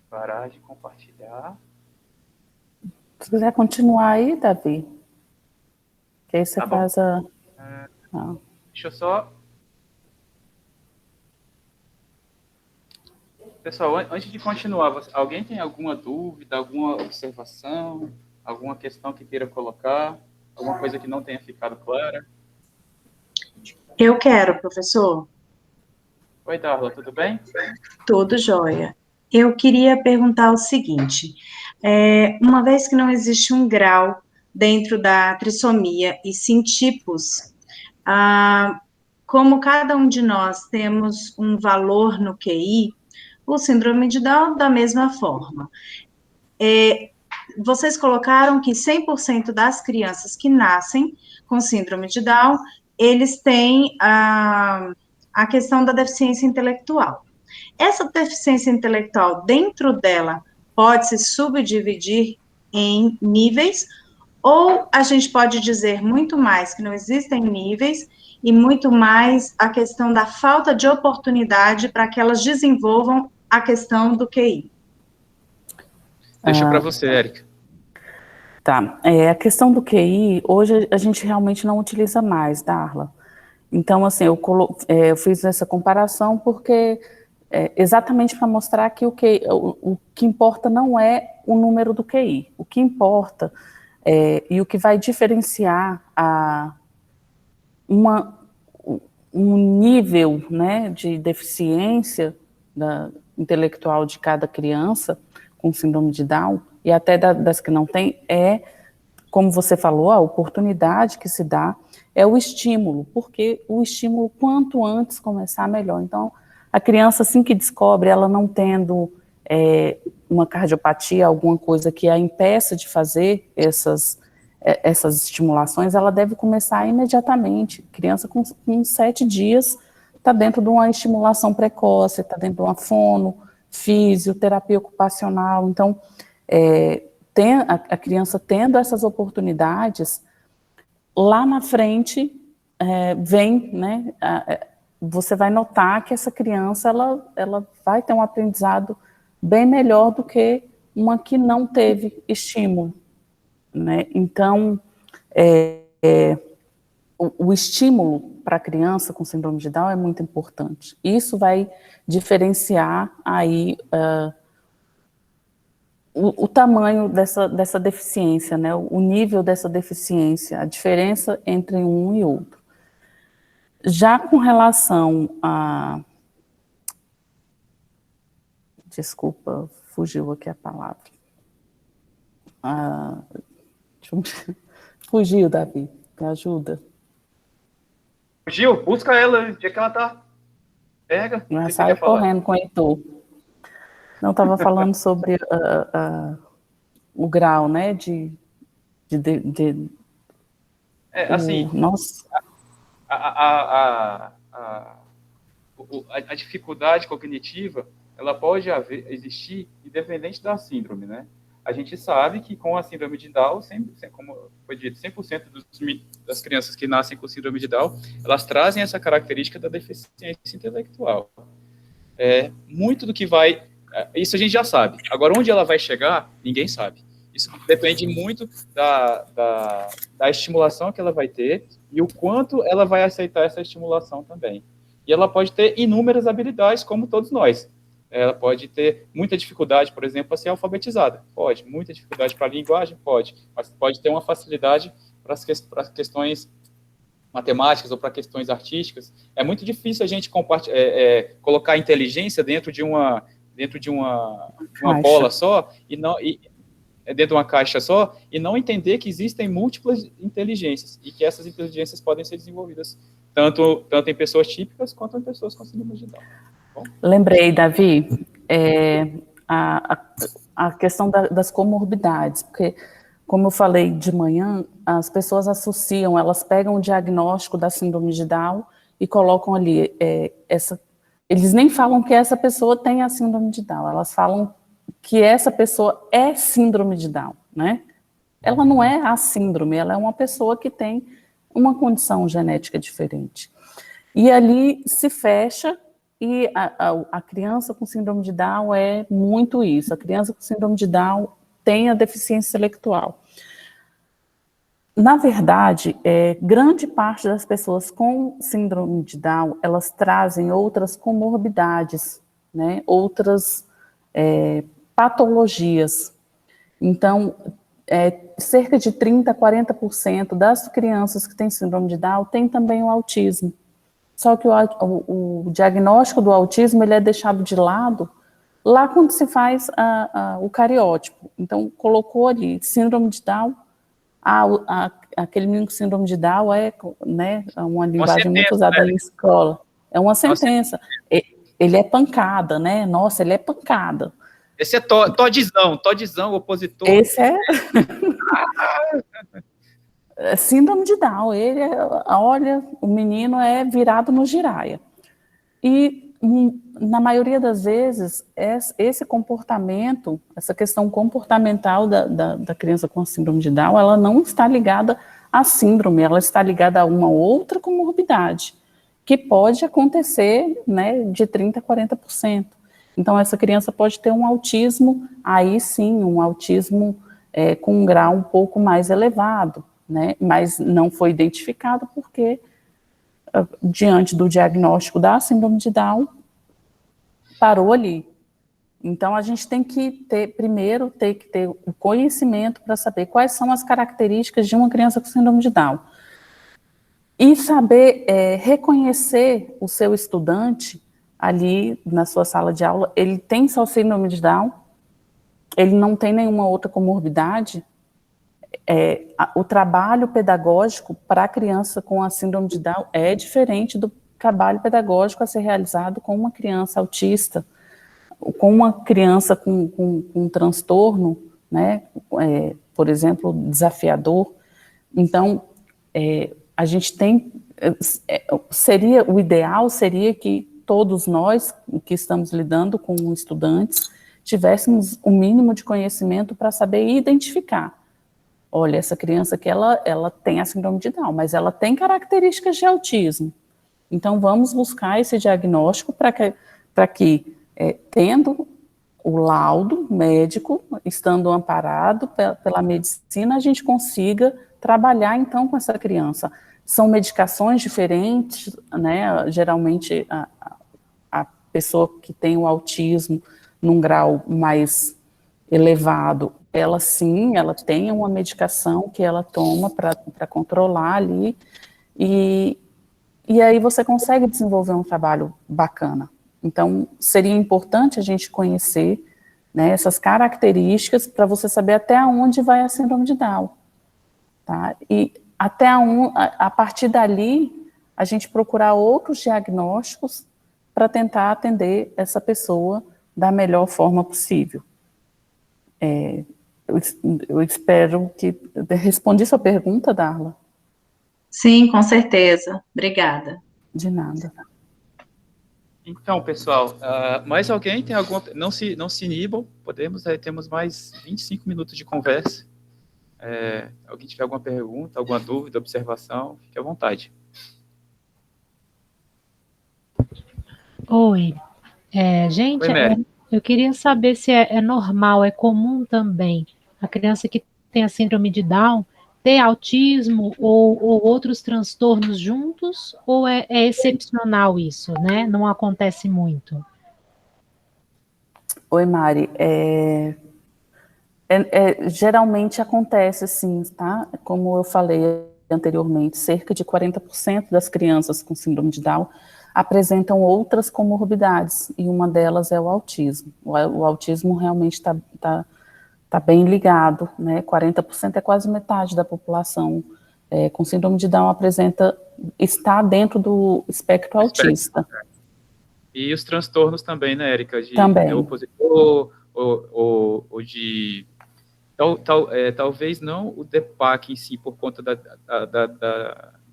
Parar de compartilhar. Se quiser continuar aí, Davi, que aí você Tá faz a... Deixa eu só... Pessoal, antes de continuar, alguém tem alguma dúvida, alguma observação, alguma questão que queira colocar, alguma coisa que não tenha ficado clara? Eu quero, professor. Oi, Darla, tudo bem? Tudo jóia. Eu queria perguntar o seguinte, uma vez que não existe um grau dentro da trissomia e sim tipos, como cada um de nós temos um valor no QI, o síndrome de Down da mesma forma. Vocês colocaram que 100% das crianças que nascem com síndrome de Down, eles têm a questão da deficiência intelectual. Essa deficiência intelectual, dentro dela, pode se subdividir em níveis, ou a gente pode dizer muito mais que não existem níveis, e muito mais a questão da falta de oportunidade para que elas desenvolvam a questão do QI. Deixa para você, Érica. Tá, a questão do QI, hoje a gente realmente não utiliza mais, Darla. Então, assim, eu fiz essa comparação porque exatamente para mostrar que o que importa não é o número do QI. O que importa e o que vai diferenciar um nível, né, de deficiência intelectual de cada criança com síndrome de Down, e até das que não têm, como você falou, a oportunidade que se dá é o estímulo, porque o estímulo, quanto antes começar, melhor. Então, a criança, assim que descobre, ela não tendo uma cardiopatia, alguma coisa que a impeça de fazer essas estimulações, ela deve começar imediatamente. Criança com 7 dias está dentro de uma estimulação precoce, está dentro de uma fono, fisioterapia ocupacional. Então, a criança tendo essas oportunidades, lá na frente vem, né, você vai notar que essa criança ela vai ter um aprendizado bem melhor do que uma que não teve estímulo, né? Então, o estímulo para a criança com síndrome de Down é muito importante. Isso vai diferenciar aí o tamanho dessa deficiência, né, o nível dessa deficiência, a diferença entre um e outro. Já com relação a... Desculpa, fugiu aqui a palavra. Fugiu, Davi, me ajuda. Fugiu? Busca ela, onde é que ela tá? Pega. Saiu correndo com o Heitor. Não, estava falando sobre o grau, né, assim, nossa. A dificuldade cognitiva, ela pode existir independente da síndrome, né? A gente sabe que com a síndrome de Down, como foi dito, 100% das crianças que nascem com síndrome de Down, elas trazem essa característica da deficiência intelectual. Muito do que vai... Isso a gente já sabe. Agora, onde ela vai chegar, ninguém sabe. Isso depende muito da estimulação que ela vai ter e o quanto ela vai aceitar essa estimulação também. E ela pode ter inúmeras habilidades, como todos nós. Ela pode ter muita dificuldade, por exemplo, para ser alfabetizada. Pode. Muita dificuldade para a linguagem? Pode. Mas pode ter uma facilidade para as questões matemáticas ou para questões artísticas. É muito difícil a gente colocar a inteligência dentro de uma bola só, dentro de uma caixa só, e não entender que existem múltiplas inteligências, e que essas inteligências podem ser desenvolvidas tanto em pessoas típicas, quanto em pessoas com síndrome de Down. Bom? Lembrei, Davi, a questão das comorbidades, porque, como eu falei de manhã, as pessoas associam, elas pegam o diagnóstico da síndrome de Down e colocam ali, eles nem falam que essa pessoa tem a síndrome de Down, elas falam que essa pessoa é síndrome de Down, né? Ela não é a síndrome, ela é uma pessoa que tem uma condição genética diferente. E ali se fecha, e a criança com síndrome de Down é muito isso. A criança com síndrome de Down tem a deficiência intelectual. Na verdade, grande parte das pessoas com síndrome de Down, elas trazem outras comorbidades, né? Outras patologias. Então, cerca de 30% a 40% das crianças que têm síndrome de Down têm também o autismo. Só que o diagnóstico do autismo ele é deixado de lado lá quando se faz o cariótipo. Então, colocou ali síndrome de Down, aquele menino com síndrome de Down né, uma linguagem muito usada na escola. É uma sentença. Ele é pancada, né? Nossa, ele é pancada. Esse é Todzão, opositor. Esse é... síndrome de Down, olha, o menino é virado no giraia. E, na maioria das vezes, esse comportamento, essa questão comportamental da criança com síndrome de Down, ela não está ligada à síndrome, ela está ligada a uma outra comorbidade, que pode acontecer, né, de 30% a 40%. Então, essa criança pode ter um autismo, aí sim, um autismo com um grau um pouco mais elevado, né? Mas não foi identificado porque, diante do diagnóstico da síndrome de Down, parou ali. Então, a gente tem que ter o conhecimento para saber quais são as características de uma criança com síndrome de Down. E saber reconhecer o seu estudante ali na sua sala de aula, ele tem só síndrome de Down, ele não tem nenhuma outra comorbidade. O trabalho pedagógico para a criança com a síndrome de Down é diferente do trabalho pedagógico a ser realizado com uma criança autista, com uma criança com um transtorno, né, por exemplo, desafiador. Então, a gente tem... o ideal seria que todos nós que estamos lidando com estudantes tivéssemos o mínimo de conhecimento para saber identificar. Olha, essa criança aqui, ela tem a síndrome de Down, mas ela tem características de autismo. Então, vamos buscar esse diagnóstico para que tendo o laudo médico, estando amparado pela medicina, a gente consiga trabalhar, então, com essa criança. São medicações diferentes, né? Geralmente, a pessoa que tem o autismo num grau mais elevado, ela sim, ela tem uma medicação que ela toma para controlar ali, e aí você consegue desenvolver um trabalho bacana. Então, seria importante a gente conhecer, né, essas características para você saber até onde vai a síndrome de Down, tá? E a partir dali, a gente procurar outros diagnósticos para tentar atender essa pessoa da melhor forma possível. Eu espero que respondi sua pergunta, Darla. Sim, com certeza. Obrigada. De nada. Então, pessoal, mais alguém tem alguma... Não se inibam, temos mais 25 minutos de conversa. Alguém tiver alguma pergunta, alguma dúvida, observação, fique à vontade. Oi. Gente, Oi, eu queria saber se é normal, é comum também a criança que tem a síndrome de Down ter autismo ou outros transtornos juntos, ou é excepcional isso, né? Não acontece muito. Oi, Mari. Geralmente acontece, sim, tá? Como eu falei anteriormente, cerca de 40% das crianças com síndrome de Down apresentam outras comorbidades, e uma delas é o autismo. O autismo realmente está bem ligado, né? 40% é quase metade da população com síndrome de Down está dentro do espectro autista. E os transtornos também, né, Érica? Também. Opositor, ou de... talvez não o DEPAC em si, por conta da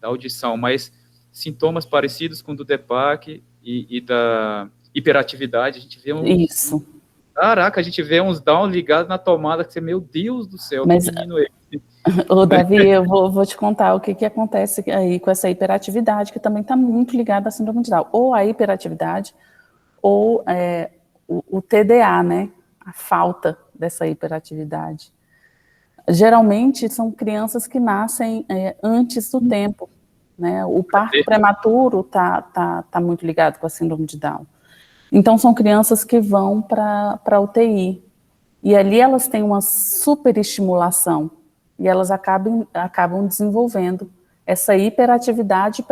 audição, mas sintomas parecidos com o do DEPAC e da hiperatividade. A gente vê Isso. Caraca, a gente vê uns Down ligados na tomada, que você, meu Deus do céu, mas, que menino é esse? Ô, Davi, eu vou te contar o que acontece aí com essa hiperatividade, que também está muito ligada à síndrome de Down. Ou a hiperatividade, ou o TDA, né? A falta dessa hiperatividade. Geralmente, são crianças que nascem antes do tempo, né? O parto prematuro tá muito ligado com a síndrome de Down. Então, são crianças que vão para a UTI. E ali elas têm uma superestimulação. E elas acabam desenvolvendo essa hiperatividade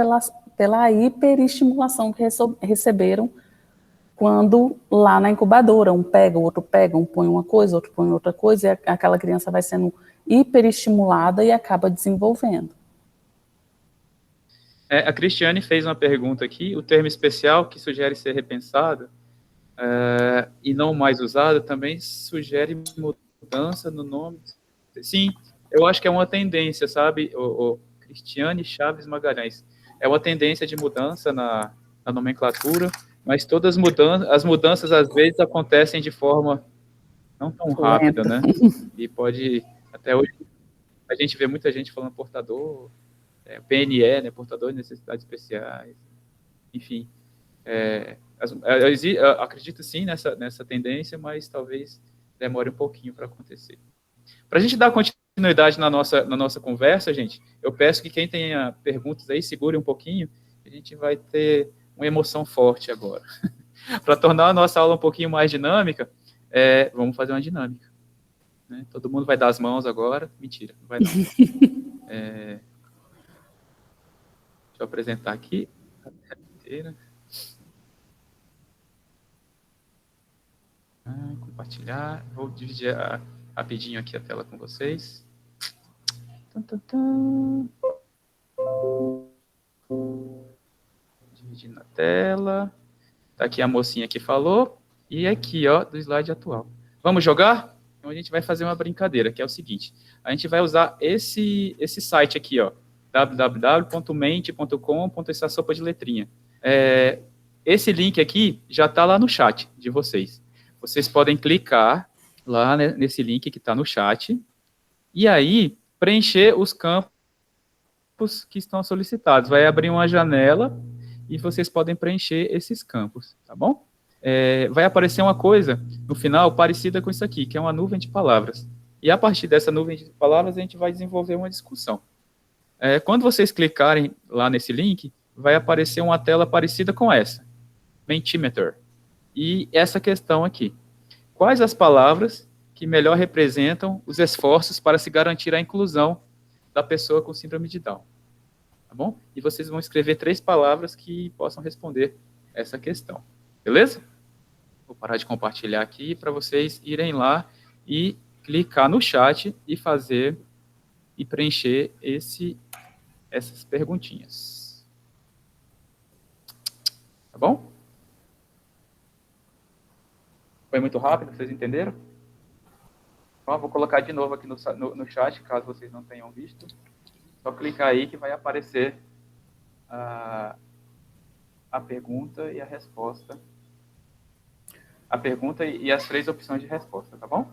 pela hiperestimulação que receberam quando lá na incubadora, um pega, o outro pega, um põe uma coisa, outro põe outra coisa, e aquela criança vai sendo hiperestimulada e acaba desenvolvendo. A Cristiane fez uma pergunta aqui, o termo especial que sugere ser repensado e não mais usado também sugere mudança no nome. Sim, eu acho que é uma tendência, sabe, o Cristiane Chaves Magalhães. É uma tendência de mudança na nomenclatura, mas todas as mudanças às vezes acontecem de forma não tão rápida, né? E pode, até hoje, a gente vê muita gente falando portador, PNE, né, portador de necessidades especiais, enfim. Eu acredito sim nessa tendência, mas talvez demore um pouquinho para acontecer. Para a gente dar continuidade na nossa conversa, gente, eu peço que quem tenha perguntas aí, segure um pouquinho, a gente vai ter uma emoção forte agora. Para tornar a nossa aula um pouquinho mais dinâmica, vamos fazer uma dinâmica. Né? Todo mundo vai dar as mãos agora. Mentira, não vai não. Deixa eu apresentar aqui. Compartilhar. Vou dividir rapidinho aqui a tela com vocês. Dividindo a tela. Tá aqui a mocinha que falou. E aqui, ó, do slide atual. Vamos jogar? Então a gente vai fazer uma brincadeira, que é o seguinte. A gente vai usar esse site aqui, ó. www.mente.com. Essa sopa de letrinha. Esse link aqui já está lá no chat de vocês. Vocês podem clicar lá nesse link que está no chat e aí preencher os campos que estão solicitados. Vai abrir uma janela e vocês podem preencher esses campos, tá bom? Vai aparecer uma coisa no final parecida com isso aqui, que é uma nuvem de palavras. E a partir dessa nuvem de palavras a gente vai desenvolver uma discussão. Quando vocês clicarem lá nesse link, vai aparecer uma tela parecida com essa, Mentimeter. E essa questão aqui. Quais as palavras que melhor representam os esforços para se garantir a inclusão da pessoa com síndrome de Down. Tá bom? E vocês vão escrever 3 palavras que possam responder essa questão. Beleza? Vou parar de compartilhar aqui para vocês irem lá e clicar no chat e fazer e preencher essas perguntinhas. Tá bom? Foi muito rápido, vocês entenderam? Então, vou colocar de novo aqui no chat, caso vocês não tenham visto. Só clicar aí que vai aparecer a pergunta e a resposta. A pergunta e as 3 opções de resposta, tá bom?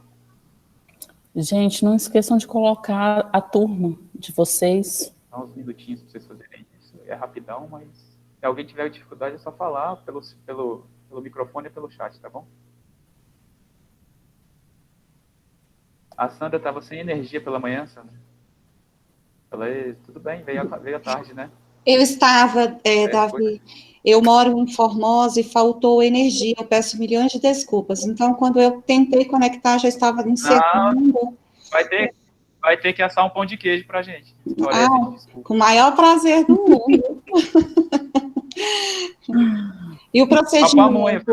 Gente, não esqueçam de colocar a turma de vocês. Dá uns minutinhos para vocês fazerem isso. É rapidão, mas se alguém tiver dificuldade é só falar pelo microfone e pelo chat, tá bom? A Sandra estava sem energia pela manhã, Sandra? Falei, tudo bem, veio à tarde, né? Eu estava, Davi, eu moro em Formosa e faltou energia, eu peço milhões de desculpas. Então, quando eu tentei conectar, já estava encerrando. Vai ter que assar um pão de queijo pra gente. Com o maior prazer do mundo. E o procedimento...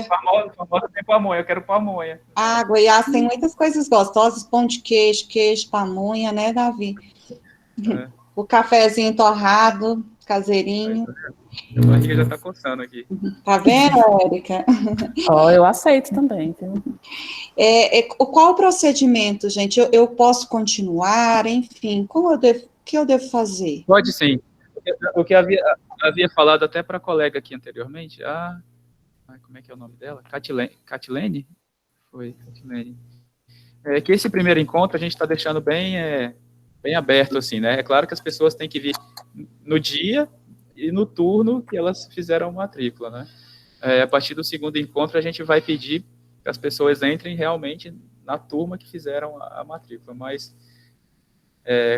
Famosa tem pamonha, eu quero pamonha. Goiás tem muitas coisas gostosas, pão de queijo, pamonha, né, Davi? O cafezinho torrado, caseirinho. A barriga já tá coçando aqui. Tá vendo, Érica? Eu aceito também. Qual o procedimento, gente? Eu posso continuar, enfim, o que eu devo fazer? Pode sim. O que havia falado até para a colega aqui anteriormente, como é que é o nome dela? Catilene? Foi, Catilene. Que esse primeiro encontro a gente está deixando bem aberto, assim, né? É claro que as pessoas têm que vir no dia e no turno que elas fizeram matrícula, né? A partir do segundo encontro, a gente vai pedir que as pessoas entrem realmente na turma que fizeram a matrícula, mas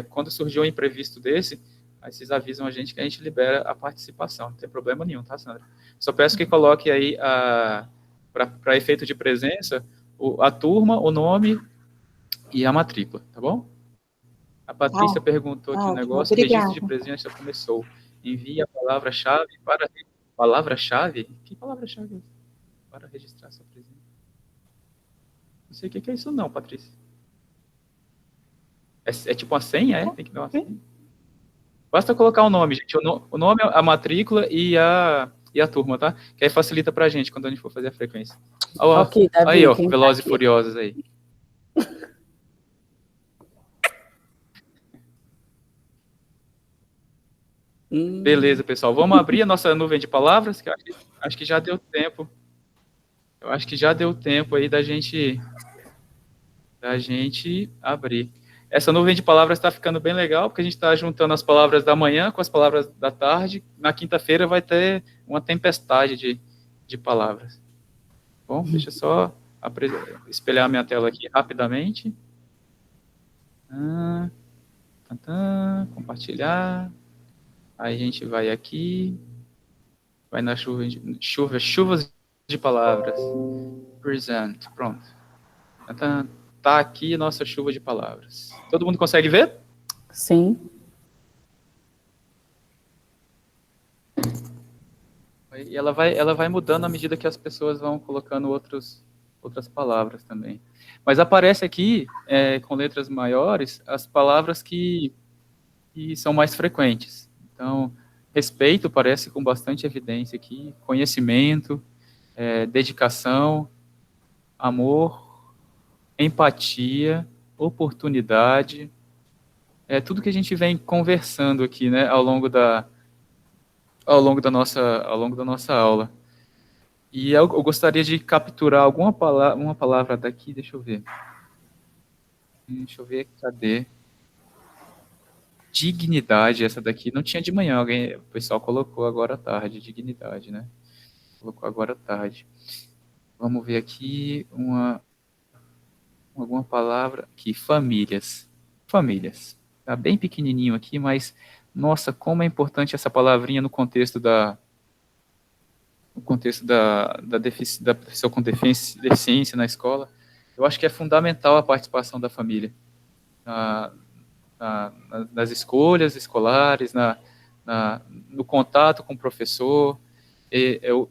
quando surgiu um imprevisto desse, aí vocês avisam a gente que a gente libera a participação, não tem problema nenhum, tá, Sandra? Só peço que coloque aí, para efeito de presença, a turma, o nome e a matrícula, tá bom? A Patrícia perguntou aqui um negócio, obrigada. Registro de presença já começou. Envie a palavra-chave para... Palavra-chave? Que palavra-chave? Para registrar sua presença. Não sei o que é isso não, Patrícia. É tipo uma senha, Tem que dar uma senha. Basta colocar o nome, gente. O nome, a matrícula e a turma, tá? Que aí facilita pra gente quando a gente for fazer a frequência. Ok, Davi, aí, Velozes e Furiosos aí. Beleza, pessoal. Vamos abrir a nossa nuvem de palavras, que eu acho que já deu tempo. Eu acho que já deu tempo aí da gente abrir. Essa nuvem de palavras está ficando bem legal, porque a gente está juntando as palavras da manhã com as palavras da tarde. Na quinta-feira vai ter uma tempestade de palavras. Bom, deixa eu só espelhar a minha tela aqui rapidamente. Compartilhar. Aí a gente vai aqui. Vai na chuvas de palavras. Present. Pronto. Tá aqui a nossa chuva de palavras. Todo mundo consegue ver? Sim. E ela vai mudando à medida que as pessoas vão colocando outras palavras também. Mas aparece aqui, com letras maiores, as palavras que são mais frequentes. Então, respeito aparece com bastante evidência aqui, conhecimento, dedicação, amor, empatia, oportunidade, tudo que a gente vem conversando aqui, né, ao longo da nossa aula. E eu gostaria de capturar uma palavra daqui, deixa eu ver, cadê? Dignidade, essa daqui não tinha de manhã, o pessoal colocou agora à tarde, dignidade, né? Colocou agora à tarde. Vamos ver aqui alguma palavra aqui, famílias. Tá bem pequenininho aqui, mas, nossa, como é importante essa palavrinha no contexto da pessoa com deficiência na escola. eu acho que é fundamental a participação da família nas escolhas escolares, no contato com o professor. Eu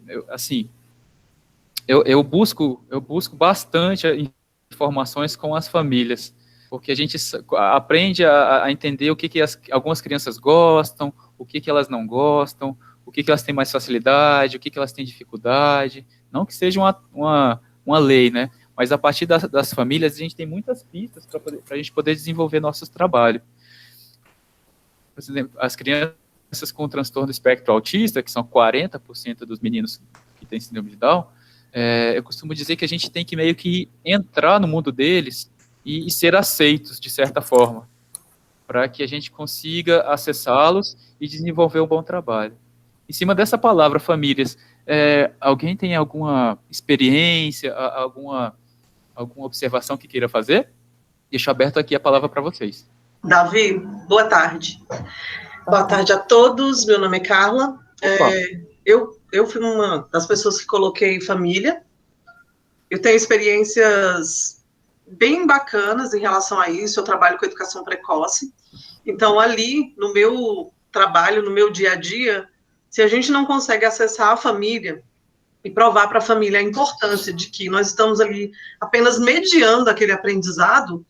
busco bastante informações com as famílias, porque a gente aprende a entender o que algumas crianças gostam, o que elas não gostam, o que elas têm mais facilidade, o que elas têm dificuldade. Não que seja uma lei, né? Mas a partir das famílias, a gente tem muitas pistas para a gente poder desenvolver nosso trabalho. Por exemplo, as crianças com transtorno do espectro autista, que são 40% dos meninos que têm síndrome de Down, eu costumo dizer que a gente tem que meio que entrar no mundo deles e ser aceitos, de certa forma, para que a gente consiga acessá-los e desenvolver um bom trabalho. Em cima dessa palavra, famílias, alguém tem alguma experiência, alguma observação que queira fazer? Deixo aberto aqui a palavra para vocês. Davi, boa tarde. Boa tarde a todos, meu nome é Carla. Eu fui uma das pessoas que coloquei família. Eu tenho experiências bem bacanas em relação a isso. Eu trabalho com educação precoce. Então, ali, no meu trabalho, no meu dia a dia, se a gente não consegue acessar a família e provar para a família a importância de que nós estamos ali apenas mediando aquele aprendizado,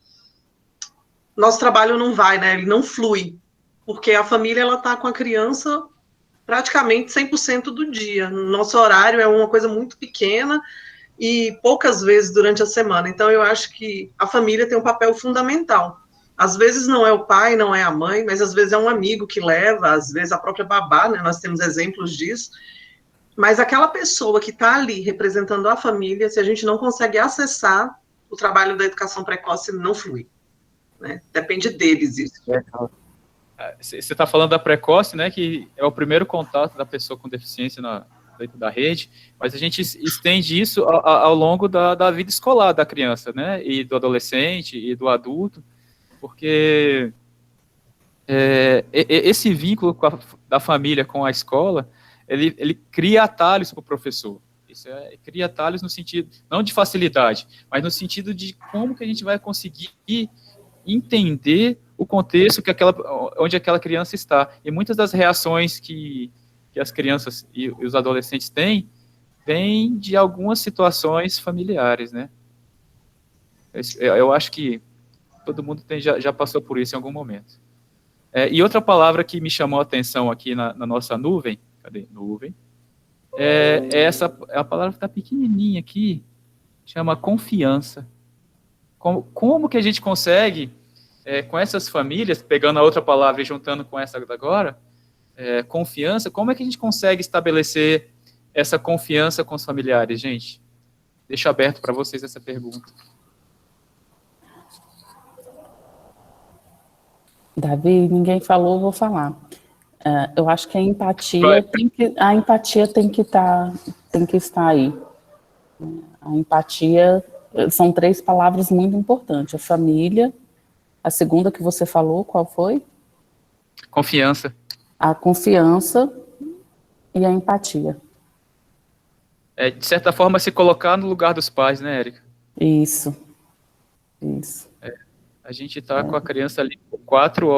nosso trabalho não vai, né? Ele não flui, porque a família, ela está com a criança praticamente 100% do dia. Nosso horário é uma coisa muito pequena e poucas vezes durante a semana. Então, eu acho que a família tem um papel fundamental. Às vezes não é o pai, não é a mãe, mas às vezes é um amigo que leva, às vezes a própria babá, né? Nós temos exemplos disso. Mas aquela pessoa que está ali representando a família, se a gente não consegue acessar, o trabalho da educação precoce não flui, né? Depende deles isso. Você está falando da precoce, né, que é o primeiro contato da pessoa com deficiência dentro da rede, mas a gente estende isso ao longo da vida escolar da criança, né, e do adolescente e do adulto, porque esse vínculo da família com a escola, ele cria atalhos para o professor. Isso cria atalhos no sentido, não de facilidade, mas no sentido de como que a gente vai conseguir entender o contexto onde aquela criança está. E muitas das reações que as crianças e os adolescentes têm, vêm de algumas situações familiares, né? Eu acho que todo mundo já passou por isso em algum momento. E outra palavra que me chamou a atenção aqui na nossa nuvem, cadê? Nuvem. A palavra que está pequenininha aqui, chama confiança. Como que a gente consegue, com essas famílias, pegando a outra palavra e juntando com essa agora, confiança, como é que a gente consegue estabelecer essa confiança com os familiares, gente? Deixo aberto para vocês essa pergunta. Davi, ninguém falou, vou falar. Eu acho que a empatia tem que estar aí. A empatia são 3 palavras muito importantes. A família, a segunda que você falou, qual foi? Confiança. A confiança e a empatia. De certa forma, se colocar no lugar dos pais, né, Érica? Isso. A gente está com a criança ali por 4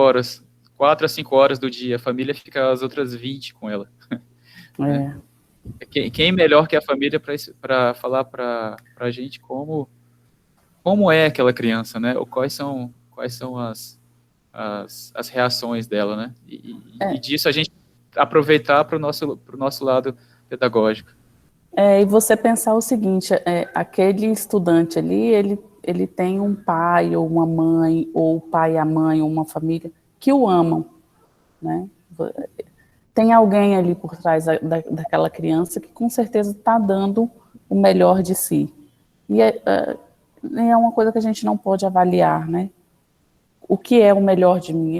a 5 horas do dia, a família fica as outras 20 com ela. Quem melhor que a família para falar para a gente como é aquela criança, né? Ou quais são as reações dela, né? E disso a gente aproveitar para o nosso lado pedagógico. E você pensar o seguinte, aquele estudante ali, ele tem um pai ou uma mãe, ou o pai e a mãe, ou uma família que o amam, né? Tem alguém ali por trás daquela criança que com certeza está dando o melhor de si. E é uma coisa que a gente não pode avaliar, né? O que é o melhor de mim?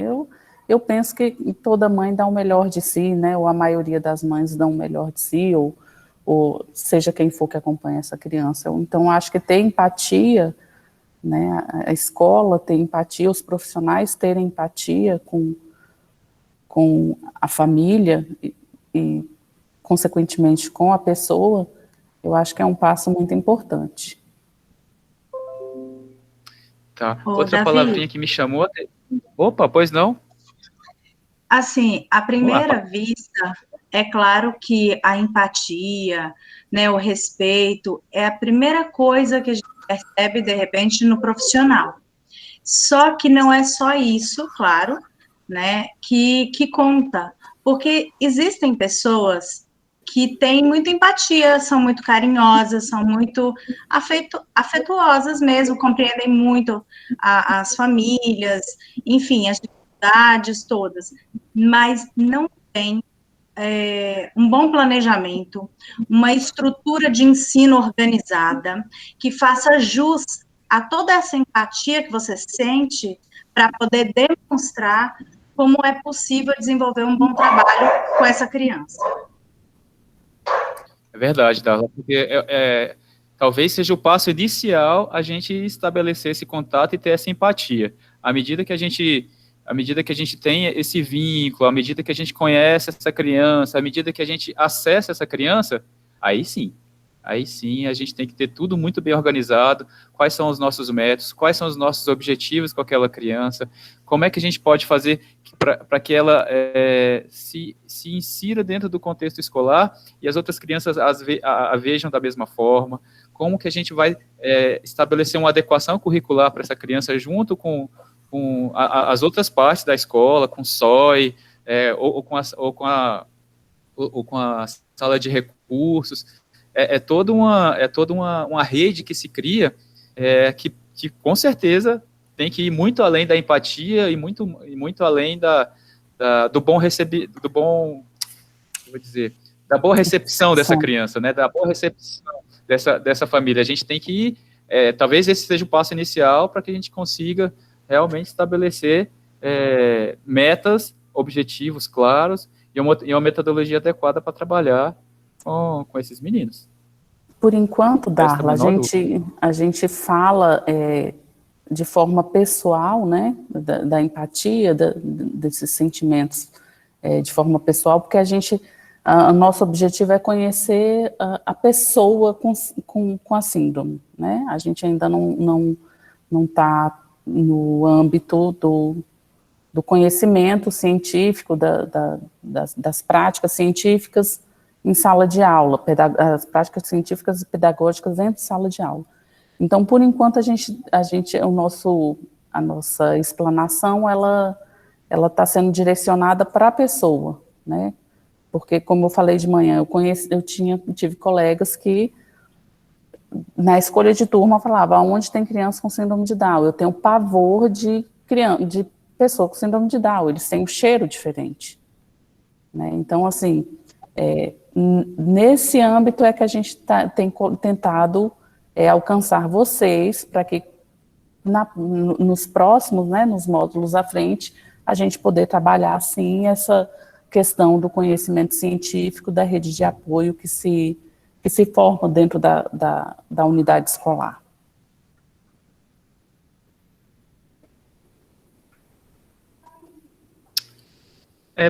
Eu penso que toda mãe dá o melhor de si, né? Ou a maioria das mães dão o melhor de si, ou seja quem for que acompanha essa criança. Então, acho que ter empatia, né? A escola ter empatia, os profissionais terem empatia com a família e, consequentemente, com a pessoa, eu acho que é um passo muito importante. Tá. Ô, Outra Davi, palavrinha que me chamou. Opa, pois não? assim, à Vamos lá. primeira vista, é claro que a empatia, né, o respeito, é a primeira coisa que a gente percebe, de repente, no profissional. Só que não é só isso, claro, né, que conta, porque existem pessoas que têm muita empatia, são muito carinhosas, são muito afetuosas mesmo, compreendem muito as famílias, enfim, as dificuldades todas, mas não tem um bom planejamento, uma estrutura de ensino organizada, que faça jus a toda essa empatia que você sente para poder demonstrar como é possível desenvolver um bom trabalho com essa criança. É verdade, Darla, porque talvez seja o passo inicial a gente estabelecer esse contato e ter essa empatia. À medida que a gente tem esse vínculo, à medida que a gente conhece essa criança, à medida que a gente acessa essa criança, aí sim a gente tem que ter tudo muito bem organizado, quais são os nossos métodos, quais são os nossos objetivos com aquela criança, como é que a gente pode fazer para que ela se insira dentro do contexto escolar e as outras crianças a vejam da mesma forma, como que a gente vai estabelecer uma adequação curricular para essa criança junto com as outras partes da escola, com o SOI, ou com a sala de recursos. É toda uma rede que se cria, que com certeza tem que ir muito além da empatia e muito além da boa recepção dessa criança, né, da boa recepção dessa família. A gente tem que ir, talvez esse seja o passo inicial para que a gente consiga realmente estabelecer metas, objetivos claros e uma metodologia adequada para trabalhar com esses meninos. Por enquanto, Darla, a gente fala de forma pessoal, né, da empatia, desses sentimentos de forma pessoal, porque o nosso objetivo é conhecer a pessoa com a síndrome, né? A gente ainda não está no âmbito do conhecimento científico, das práticas científicas em sala de aula, as práticas científicas e pedagógicas dentro de sala de aula. Então, por enquanto, a nossa explanação, ela direcionada para a pessoa, né? Porque, como eu falei de manhã, tive colegas que, na escolha de turma, falavam, onde tem criança com síndrome de Down? Eu tenho pavor de pessoa com síndrome de Down, eles têm um cheiro diferente, né? Então, assim, nesse âmbito é que a gente tem tentado alcançar vocês, para que nos próximos, né, nos módulos à frente, a gente poder trabalhar, sim, essa questão do conhecimento científico, da rede de apoio que se forma dentro da unidade escolar.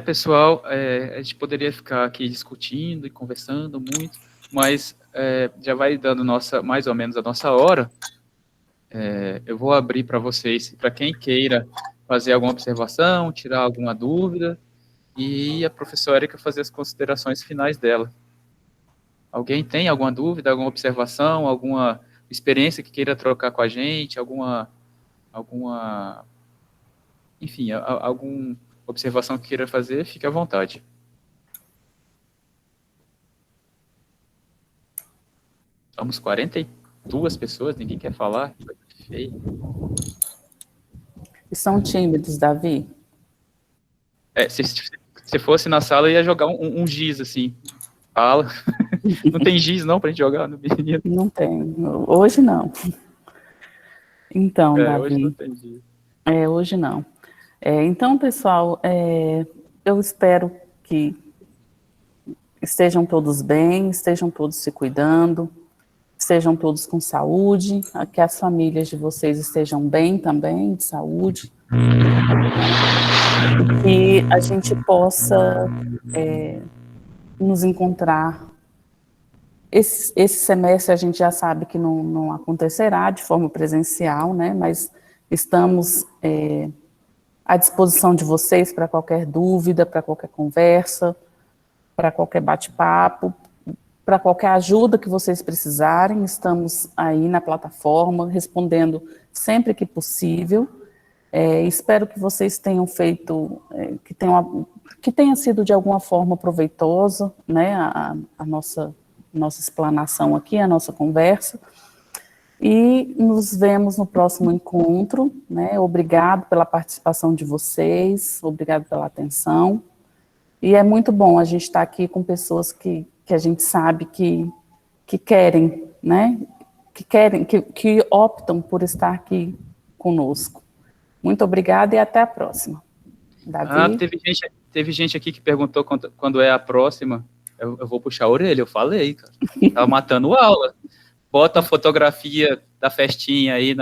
Pessoal, a gente poderia ficar aqui discutindo e conversando muito, mas já vai dando mais ou menos a nossa hora. Eu vou abrir para vocês, para quem queira fazer alguma observação, tirar alguma dúvida, e a professora Érica fazer as considerações finais dela. Alguém tem alguma dúvida, alguma observação, alguma experiência que queira trocar com a gente, enfim, alguma observação que queira fazer, fique à vontade. Somos 42 pessoas, ninguém quer falar. Feio. E são tímidos, Davi? Se fosse na sala, eu ia jogar um giz, assim. Fala. Não tem giz, não, pra gente jogar no menino? Não tem. Hoje não. Então, Davi. Hoje não tem giz. Hoje não. Então, pessoal, eu espero que estejam todos bem, estejam todos se cuidando, estejam todos com saúde, que as famílias de vocês estejam bem também, de saúde, e que a gente possa nos encontrar. Esse semestre a gente já sabe que não acontecerá de forma presencial, né, mas Estamos à disposição de vocês para qualquer dúvida, para qualquer conversa, para qualquer bate-papo, para qualquer ajuda que vocês precisarem. Estamos aí na plataforma, respondendo sempre que possível. Espero que vocês tenham feito, que tenha sido de alguma forma proveitosa, né, a nossa explanação aqui, a nossa conversa. E nos vemos no próximo encontro, né? Obrigado pela participação de vocês, obrigado pela atenção. E é muito bom a gente estar aqui com pessoas que a gente sabe que querem, né? Que optam por estar aqui conosco. Muito obrigada e até a próxima. Davi? Teve gente aqui que perguntou quando é a próxima. Eu vou puxar a orelha, eu falei, cara. Tava matando aula. Bota a fotografia da festinha aí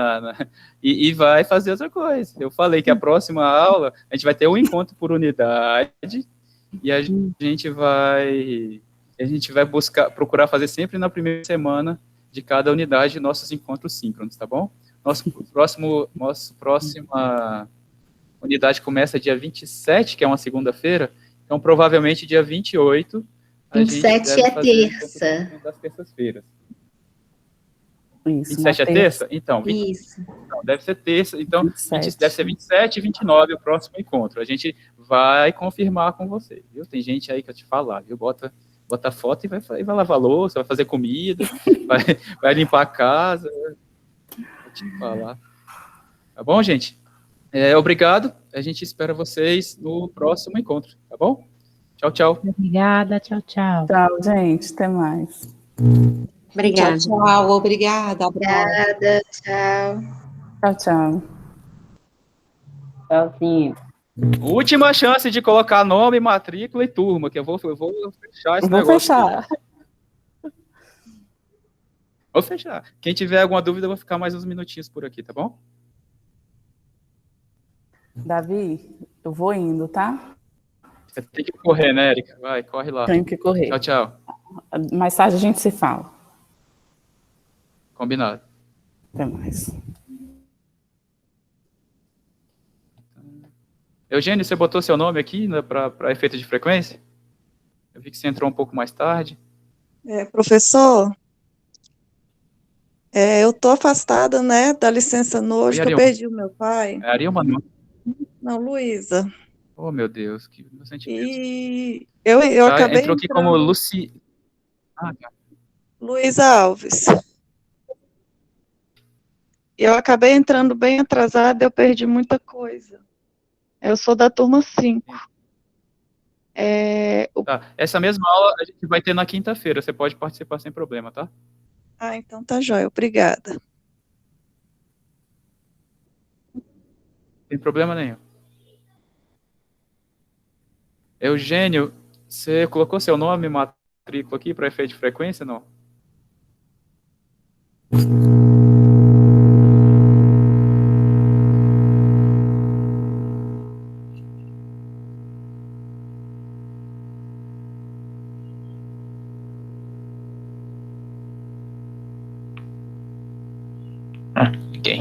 e vai fazer outra coisa. Eu falei que a próxima aula a gente vai ter um encontro por unidade e a gente vai procurar fazer sempre na primeira semana de cada unidade nossos encontros síncronos, tá bom? Nossa próxima unidade começa dia 27, que é uma segunda-feira, então provavelmente dia 28 a gente deve fazer terça. Das terças-feiras. Isso, 27 é terça? Então, Isso. Então, deve ser terça. Então, 27. Deve ser 27 e 29 o próximo encontro. A gente vai confirmar com você, viu? Tem gente aí que eu te falar, viu? Bota foto e vai lavar louça, vai fazer comida, vai limpar a casa. Vou te falar. Tá bom, gente? Obrigado. A gente espera vocês no próximo encontro, tá bom? Tchau, tchau. Obrigada, tchau, tchau. Tchau, gente. Até mais. Obrigada. Tchau, obrigada. Obrigada, tchau. Tchau, tchau. Tchauzinho. Última chance de colocar nome, matrícula e turma, que eu vou fechar esse negócio. Fechar. Vou fechar. Quem tiver alguma dúvida, eu vou ficar mais uns minutinhos por aqui, tá bom? Davi, eu vou indo, tá? Você tem que correr, né, Erika? Vai, corre lá. Tenho que correr. Tchau, tchau. Mais tarde a gente se fala. Combinado. Até mais. Eugênio, você botou seu nome aqui, né, para efeito de frequência? Eu vi que você entrou um pouco mais tarde. Professor, eu tô afastada, né, da licença hoje, que eu perdi o meu pai. É Ariel Manu. Não, Luísa. Oh, meu Deus, que sentimento. E eu acabei entrou aqui como Luci... tá. Luísa Alves. Eu acabei entrando bem atrasada, eu perdi muita coisa. Eu sou da turma 5. Tá. Essa mesma aula a gente vai ter na quinta-feira. Você pode participar sem problema, tá? Então tá jóia. Obrigada. Sem problema nenhum. Eugênio, você colocou seu nome e matrícula aqui para efeito de frequência, não? Ok.